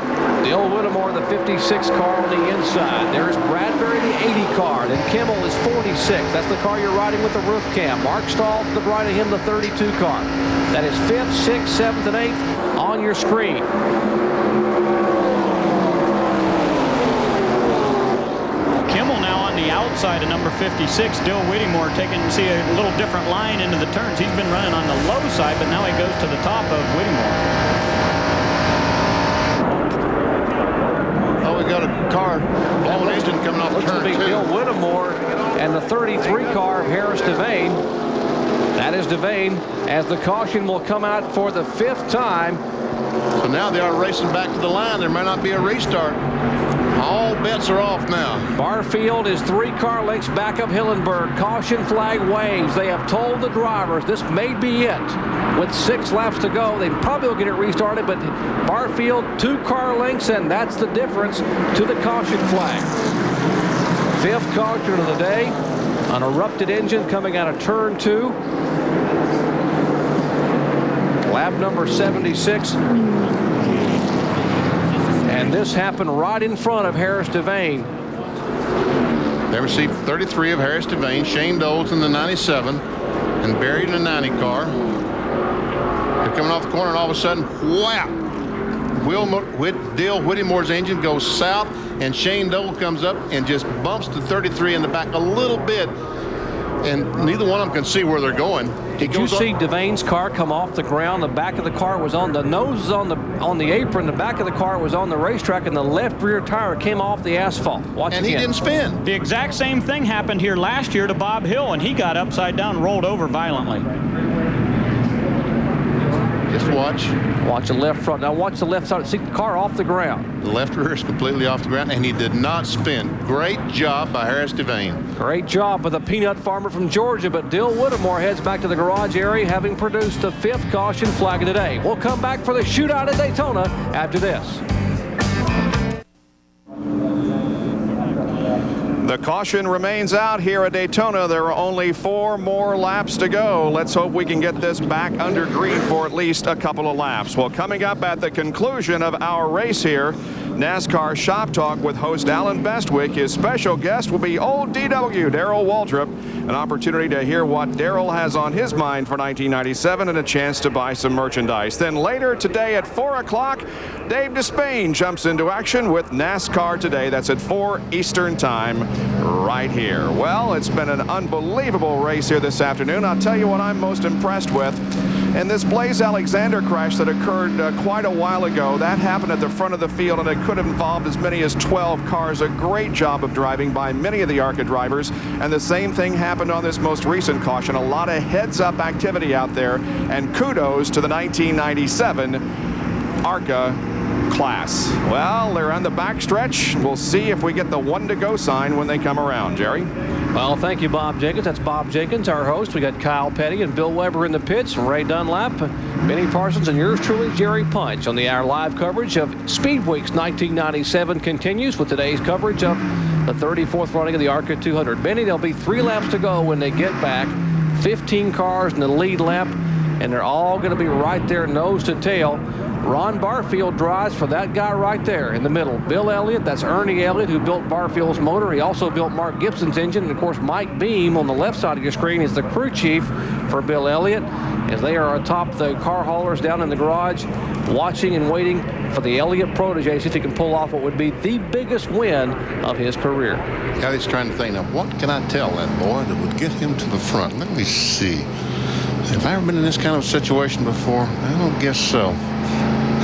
Dale Whittemore, the 56 car on the inside. There's Bradbury, the 80 car. Then Kimmel is 46. That's the car you're riding with the roof cam. Mark Stahl to the right of him, the 32 car. That is 5th, 6th, 7th, and 8th on your screen. Kimmel now on the outside of number 56. Dill Whittemore see a little different line into the turns. He's been running on the low side, but now he goes to the top of Whittemore. Oh, we got a car, blown engine coming off turn 2. Dill Whittemore and the 33 car of Harris Devane. That is Devane, as the caution will come out for the 5th time. So now they are racing back to the line. There may not be a restart. All bets are off now. Barfield is 3 car lengths back of Hillenberg. Caution flag waves. They have told the drivers this may be it. With 6 laps to go, they probably will get it restarted, but Barfield 2 car lengths, and that's the difference to the caution flag. 5th caution of the day. An erupted engine coming out of turn 2. Lap number 76. And this happened right in front of Harris Devane. They received 33 of Harris Devane, Shane Doles in the 97, and Barry in the 90 car. They're coming off the corner, and all of a sudden, whap! Dale Whittemore's engine goes south, and Shane Dole comes up and just bumps the 33 in the back a little bit, and neither one of them can see where they're going. Did you see Devane's car come off the ground? The back of the car was on the nose on the apron. The back of the car was on the racetrack, and the left rear tire came off the asphalt. Watch and again. He didn't spin. The exact same thing happened here last year to Bob Hill, and he got upside down and rolled over violently. Just watch. Watch the left front. Now watch the left side. See the car off the ground. The left rear is completely off the ground, and he did not spin. Great job by Harris Devane. Great job by the peanut farmer from Georgia, but Dill Whittemore heads back to the garage area, having produced the 5th caution flag of the day. We'll come back for the shootout at Daytona after this. The caution remains out here at Daytona. There are only 4 more laps to go. Let's hope we can get this back under green for at least a couple of laps. Well, coming up at the conclusion of our race here, NASCAR Shop Talk with host Alan Bestwick. His special guest will be old DW, Darrell Waltrip. An opportunity to hear what Darrell has on his mind for 1997 and a chance to buy some merchandise. Then later today at 4 o'clock, Dave Despain jumps into action with NASCAR Today. That's at 4 Eastern Time right here. Well, it's been an unbelievable race here this afternoon. I'll tell you what I'm most impressed with. And this Blaze Alexander crash that occurred quite a while ago, that happened at the front of the field, and it could have involved as many as 12 cars. A great job of driving by many of the ARCA drivers. And the same thing happened on this most recent caution. A lot of heads-up activity out there. And kudos to the 1997 ARCA class. Well, they're on the backstretch. We'll see if we get the 1 to go sign when they come around. Jerry? Well, thank you, Bob Jenkins. That's Bob Jenkins, our host. We got Kyle Petty and Bill Weber in the pits, Ray Dunlap, Benny Parsons, and yours truly, Jerry Punch. Our live coverage of Speedweek's 1997 continues with today's coverage of the 34th running of the ARCA 200. Benny, there'll be 3 laps to go when they get back. 15 cars in the lead lap, and they're all going to be right there nose to tail. Ron Barfield drives for that guy right there in the middle. Bill Elliott, that's Ernie Elliott, who built Barfield's motor. He also built Mark Gibson's engine. And, of course, Mike Beam on the left side of your screen is the crew chief for Bill Elliott, as they are atop the car haulers down in the garage, watching and waiting for the Elliott protege, see if he can pull off what would be the biggest win of his career. Yeah, he's trying to think, now, what can I tell that boy that would get him to the front? Let me see. Have I ever been in this kind of situation before? I don't guess so.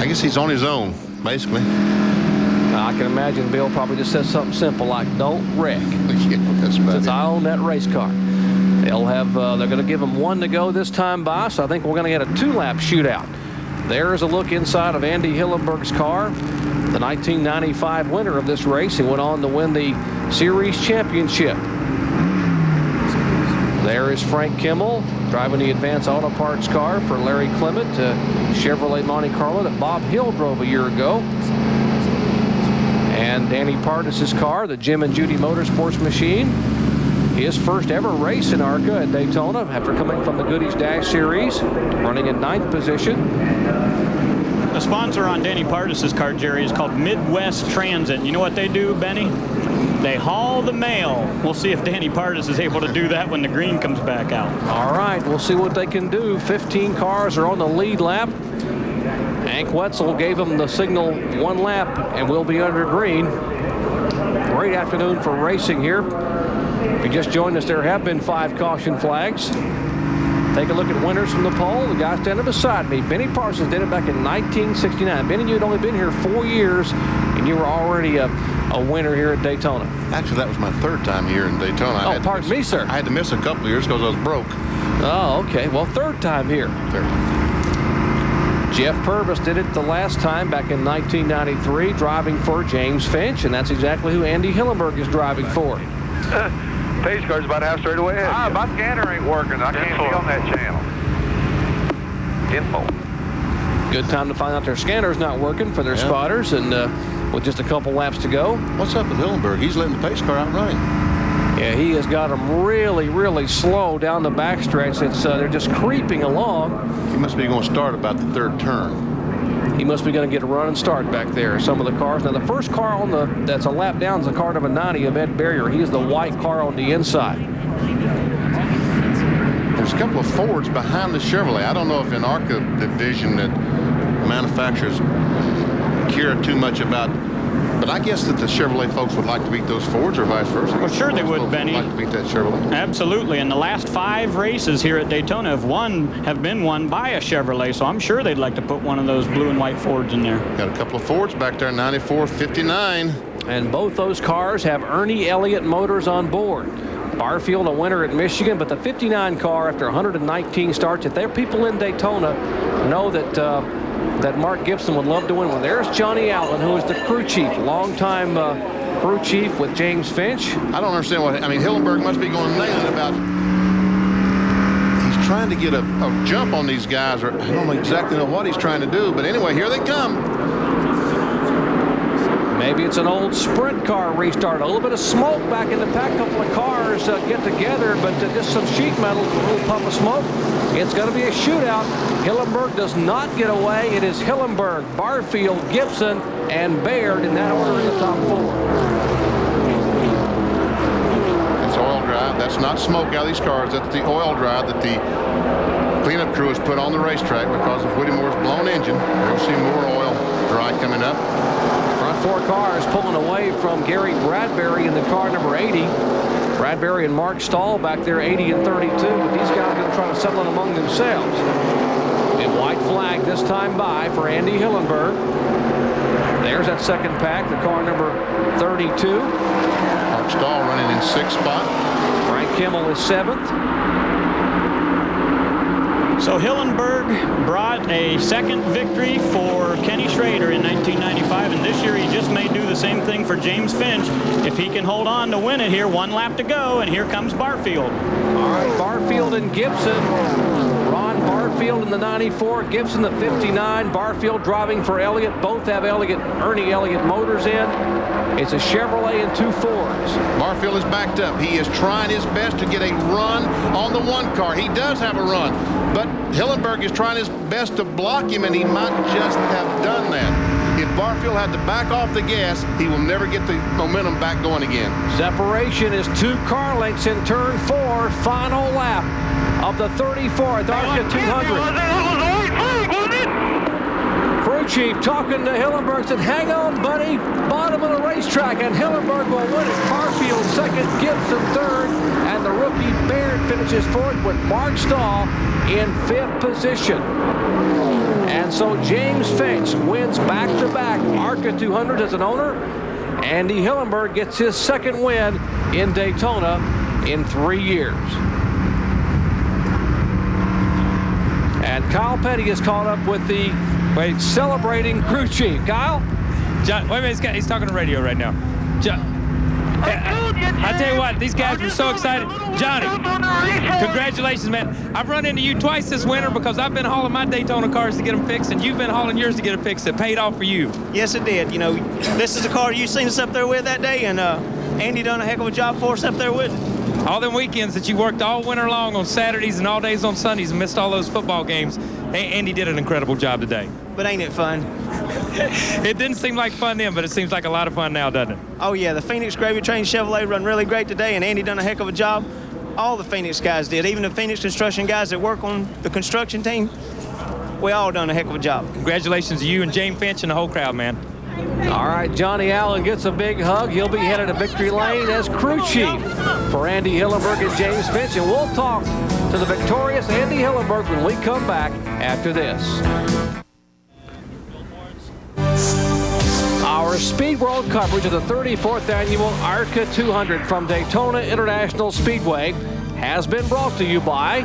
I guess he's on his own, basically. I can imagine Bill probably just says something simple like, don't wreck. Yeah, that's about Since it. I own that race car. They'll have, they're going to give him 1 to go this time by, so I think we're going to get a 2-lap shootout. There's a look inside of Andy Hillenburg's car, the 1995 winner of this race. He went on to win the series championship. There is Frank Kimmel driving the Advanced Auto Parts car for Larry Clement, Chevrolet Monte Carlo that Bob Hill drove a year ago. And Danny Pardis's car, the Jim and Judy Motorsports machine. His first ever race in ARCA at Daytona after coming from the Goodies Dash Series, running in 9th position. The sponsor on Danny Pardis's car, Jerry, is called Midwest Transit. You know what they do, Benny? They haul the mail. We'll see if Danny Pardis is able to do that when the green comes back out. All right, we'll see what they can do. 15 cars are on the lead lap. Hank Wetzel gave them the signal 1 lap and we'll be under green. Great afternoon for racing here. If you just joined us, there have been 5 caution flags. Take a look at winners from the pole. The guy standing beside me, Benny Parsons, did it back in 1969. Benny, you'd only been here 4 years, and you were already a winner here at Daytona. Actually, that was my 3rd time here in Daytona. Oh, pardon me, sir. I had to miss a couple of years because I was broke. Oh, okay. Well, 3rd time here. 3rd. Jeff Purvis did it the last time back in 1993, driving for James Finch, and that's exactly who Andy Hillenburg is driving for. Pace car's about half straight away ahead. My scanner ain't working. I can't see on that channel. Info. Good time to find out their scanner's not working for their spotters, and with just a couple laps to go. What's up with Hillenburg? He's letting the pace car out running. Yeah, he has got them really, really slow down the backstretch. It's they're just creeping along. He must be going to start about the 3rd turn. He must be going to get a run and start back there. Some of the cars. Now, the first car on that's a lap down is the car number 90 of Ed Barrier. He is the white car on the inside. There's a couple of Fords behind the Chevrolet. I don't know if in ARCA division that manufacturers care too much about, but I guess that the Chevrolet folks would like to beat those Fords or vice versa. Well, sure they would, Benny. Like to beat that Chevrolet. Absolutely. And the last 5 races here at Daytona have been won by a Chevrolet, so I'm sure they'd like to put one of those blue and white Fords in there. Got a couple of Fords back there, 94, 59. And both those cars have Ernie Elliott motors on board. Barfield a winner at Michigan, but the 59 car after 119 starts, if there are people in Daytona know that that Mark Gibson would love to win one. There's Johnny Allen, who is the crew chief, longtime crew chief with James Finch. I don't understand Hillenburg must be going nailing about. He's trying to get a jump on these guys, or I don't exactly know what he's trying to do, but anyway, here they come. Maybe it's an old sprint car restart. A little bit of smoke back in the pack. A couple of cars get together, but just some sheet metal, a little puff of smoke. It's going to be a shootout. Hillenburg does not get away. It is Hillenburg, Barfield, Gibson, and Baird in that order in the top 4. It's oil drive. That's not smoke out of these cars. That's the oil drive that the cleanup crew has put on the racetrack because of Whittemore's blown engine. We'll see more oil dry coming up. Front 4 cars pulling away from Gary Bradbury in the car number 80. Bradbury and Mark Stahl back there 80 and 32, but these guys are going to try to settle it among themselves. And white flag this time by for Andy Hillenburg. There's that second pack, the car number 32. Mark Stahl running in 6th spot. Frank Kimmel is 7th. So Hillenburg brought a 2nd victory for Kenny Schrader in 1995, and this year he just may do the same thing for James Finch if he can hold on to win it here. 1 lap to go, and here comes Barfield. All right, Barfield and Gibson. Ron Barfield in the 94, Gibson the 59. Barfield driving for Elliott. Both have Ernie Elliott motors in. It's a Chevrolet and 2 Fords. Barfield is backed up. He is trying his best to get a run on the 1 car. He does have a run, but Hillenburg is trying his best to block him, and he might just have done that. If Barfield had to back off the gas, he will never get the momentum back going again. Separation is 2 car lengths in turn 4. Final lap of the 34th ARCA 200. Crew chief talking to Hillenburg said, hang on, buddy. Bottom of the racetrack, and Hillenburg will win it. Barfield 2nd, Gibson 3rd, and the rookie Baird finishes 4th with Mark Stahl in 5th position. And so James Finch wins back-to-back ARCA 200 as an owner. Andy Hillenburg gets his second win in Daytona in 3 years. And Kyle Petty is caught up with the celebrating crew chief. Kyle? John, wait a minute, he's talking to radio right now. I tell you what, these guys were so excited. Johnny, congratulations, man. I've run into you twice this winter because I've been hauling my Daytona cars to get them fixed, and you've been hauling yours to get them fixed. It paid off for you. Yes, it did. You know, this is the car you seen us up there with that day, and Andy done a heck of a job for us up there with it. All them weekends that you worked all winter long on Saturdays and all days on Sundays and missed all those football games. Andy did an incredible job today. But ain't it fun? It didn't seem like fun then, but it seems like a lot of fun now, doesn't it? Oh, yeah. The Phoenix Gravy Train Chevrolet run really great today, and Andy done a heck of a job. All the Phoenix guys did. Even the Phoenix construction guys that work on the construction team, we all done a heck of a job. Congratulations to you and James Finch and the whole crowd, man. All right, Johnny Allen gets a big hug. He'll be headed to victory lane as crew chief for Andy Hillenburg and James Finch. And we'll talk to the victorious Andy Hillenburg when we come back after this. Our Speed World coverage of the 34th annual ARCA 200 from Daytona International Speedway has been brought to you by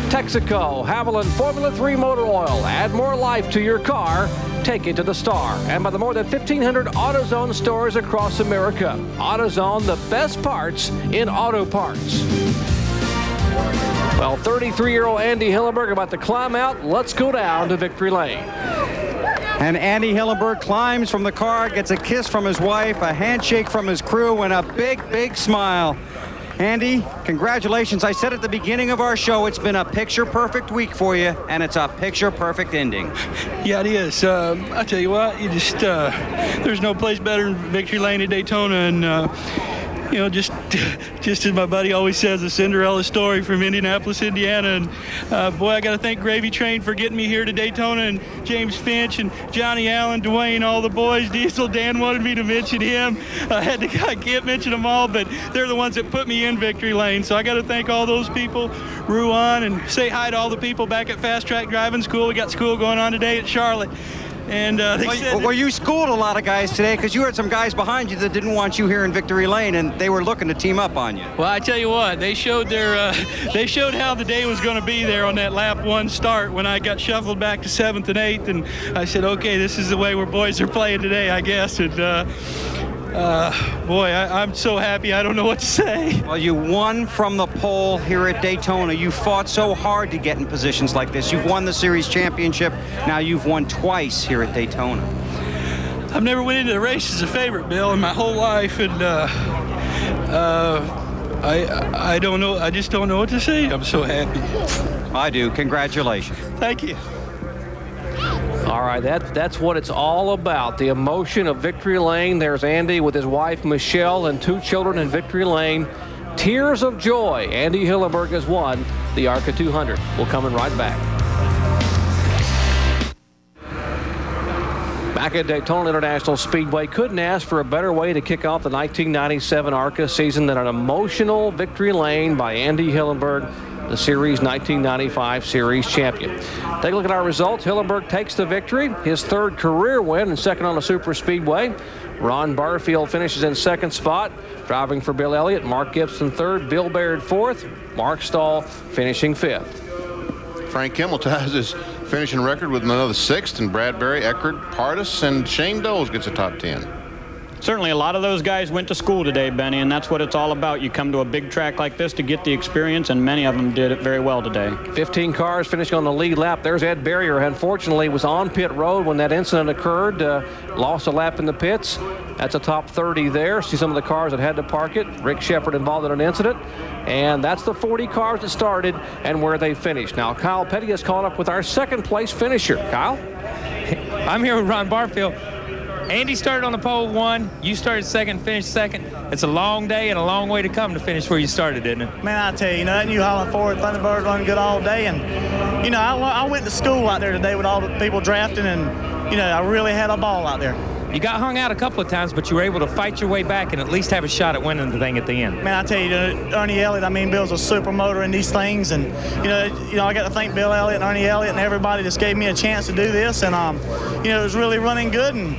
Texaco, Haviland Formula 3 Motor Oil. Add more life to your car. Take it to the star. And by the more than 1,500 AutoZone stores across America. AutoZone, the best parts in auto parts. Well, 33-year-old Andy Hillenburg about to climb out. Let's go down to victory lane. And Andy Hillenburg climbs from the car, gets a kiss from his wife, a handshake from his crew, and a big, big smile. Andy, congratulations. I said at the beginning of our show, it's been a picture-perfect week for you, and it's a picture-perfect ending. Yeah, it is. I tell you what, you just there's no place better than victory lane at Daytona, and you know, just as my buddy always says, a Cinderella story from Indianapolis, Indiana. And boy, I got to thank Gravy Train for getting me here to Daytona, and James Finch and Johnny Allen, Dwayne, all the boys. Diesel, Dan wanted me to mention him. I can't mention them all, but they're the ones that put me in victory lane. So I got to thank all those people, Ruan, and say hi to all the people back at Fast Track Driving School. We got school going on today at Charlotte. And well, you schooled a lot of guys today because you had some guys behind you that didn't want you here in victory lane, and they were looking to team up on you. Well, I tell you what, they showed they showed how the day was going to be there on that lap 1 start when I got shuffled back to 7th and 8th, and I said, okay, this is the way where boys are playing today, I guess. And boy, I'm so happy. I don't know what to say. Well, you won from the pole here at Daytona. You fought so hard to get in positions like this. You've won the series championship. Now you've won twice here at Daytona. I've never went into the race as a favorite, Bill, in my whole life, and I don't know. I just don't know what to say. I'm so happy. I do. Congratulations. Thank you. All right, that's what it's all about, the emotion of victory lane. There's Andy with his wife, Michelle, and 2 children in victory lane. Tears of joy. Andy Hillenburg has won the ARCA 200. We're coming right back. Back at Daytona International Speedway, couldn't ask for a better way to kick off the 1997 ARCA season than an emotional victory lane by Andy Hillenburg, the Series 1995 Series champion. Take a look at our results. Hillenburg takes the victory, his 3rd career win and 2nd on the Super Speedway. Ron Barfield finishes in 2nd spot, driving for Bill Elliott. Mark Gibson 3rd, Bill Baird 4th, Mark Stahl finishing 5th. Frank Kimmel ties his finishing record with another 6th, and Bradbury, Eckert, Pardis, and Shane Doles gets a top 10. Certainly a lot of those guys went to school today, Benny, and that's what it's all about. You come to a big track like this to get the experience, and many of them did it very well today. 15 cars finishing on the lead lap. There's Ed Barrier. Unfortunately, was on pit road when that incident occurred. Lost a lap in the pits. That's a top 30 there. See some of the cars that had to park it. Rick Shepard involved in an incident. And that's the 40 cars that started and where they finished. Now, Kyle Petty has caught up with our 2nd place finisher. Kyle? I'm here with Ron Barfield. Andy started on the pole 1. You started 2nd, finished 2nd. It's a long day and a long way to come to finish where you started, isn't it? Man, I tell you, that New Holland Ford Thunderbird running good all day. And, I went to school out there today with all the people drafting, and, I really had a ball out there. You got hung out a couple of times, but you were able to fight your way back and at least have a shot at winning the thing at the end. Man, I tell you, Ernie Elliott, I mean, Bill's a super motor in these things, and you know, I got to thank Bill Elliott and Ernie Elliott and everybody that's gave me a chance to do this, and you know, it was really running good, and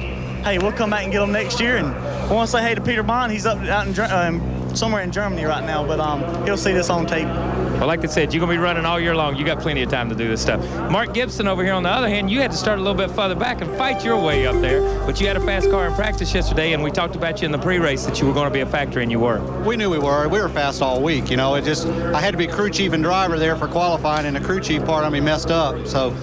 hey, we'll come back and get them next year. And I want to say hey to Peter Bond. He's up out in somewhere in Germany right now, but he'll see this on tape. Well, like I said, you're going to be running all year long. You got plenty of time to do this stuff. Mark Gibson over here on the other hand, you had to start a little bit further back and fight your way up there, but you had a fast car in practice yesterday, and we talked about you in the pre-race that you were going to be a factor, and you were. We knew we were. We were fast all week. You know, I had to be crew chief and driver there for qualifying, and the crew chief part of me messed up, so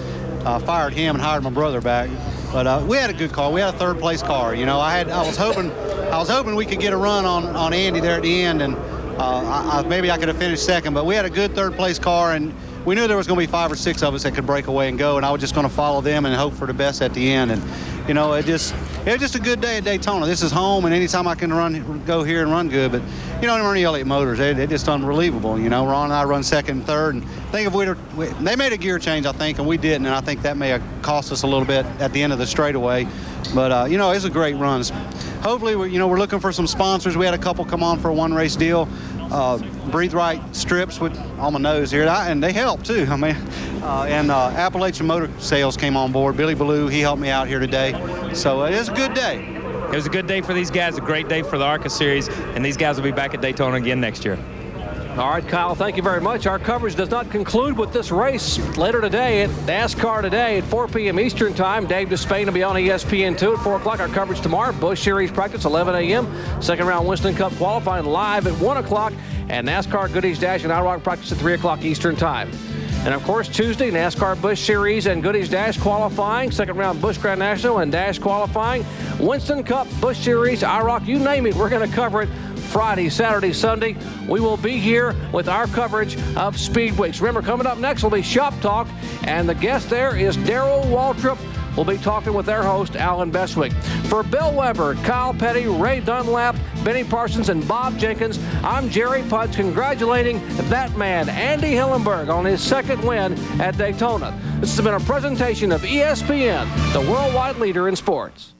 I fired him and hired my brother back. But we had a good car. We had a third-place car. You know, I was hoping we could get a run on Andy there at the end, and maybe I could have finished second. But we had a good third-place car, and we knew there was going to be 5 or 6 of us that could break away and go, and I was just going to follow them and hope for the best at the end. And you know, it was just a good day at Daytona. This is home, and anytime I can go here and run good. But you know, Ernie Elliott Motors, they're just unbelievable. You know, Ron and I run second and third, and I think if they made a gear change, I think, and we didn't, and I think that may have cost us a little bit at the end of the straightaway. But you know, it's a great run. Hopefully, we're looking for some sponsors. We had a couple come on for a one-race deal. Breathe Right strips on my nose here, and they help too. I mean, and Appalachian Motor Sales came on board. Billy Ballou, he helped me out here today. So it is a good day. It was a good day for these guys, a great day for the ARCA Series, and these guys will be back at Daytona again next year. All right, Kyle, thank you very much. Our coverage does not conclude with this race. Later today at NASCAR today at 4 p.m. Eastern Time, Dave Despain will be on ESPN2 at 4 o'clock. Our coverage tomorrow, Busch Series practice, 11 a.m. Second round Winston Cup qualifying live at 1 o'clock. And NASCAR Goodies Dash and IROC practice at 3 o'clock Eastern Time. And, of course, Tuesday, NASCAR Busch Series and Goodies Dash qualifying. Second round Busch Grand National and Dash qualifying. Winston Cup, Busch Series, IROC, you name it, we're going to cover it. Friday, Saturday, Sunday, we will be here with our coverage of Speedways. Remember, coming up next will be Shop Talk, and the guest there is Darrell Waltrip. We'll be talking with their host, Alan Bestwick. For Bill Weber, Kyle Petty, Ray Dunlap, Benny Parsons, and Bob Jenkins, I'm Jerry Putz, congratulating that man, Andy Hillenburg, on his second win at Daytona. This has been a presentation of ESPN, the worldwide leader in sports.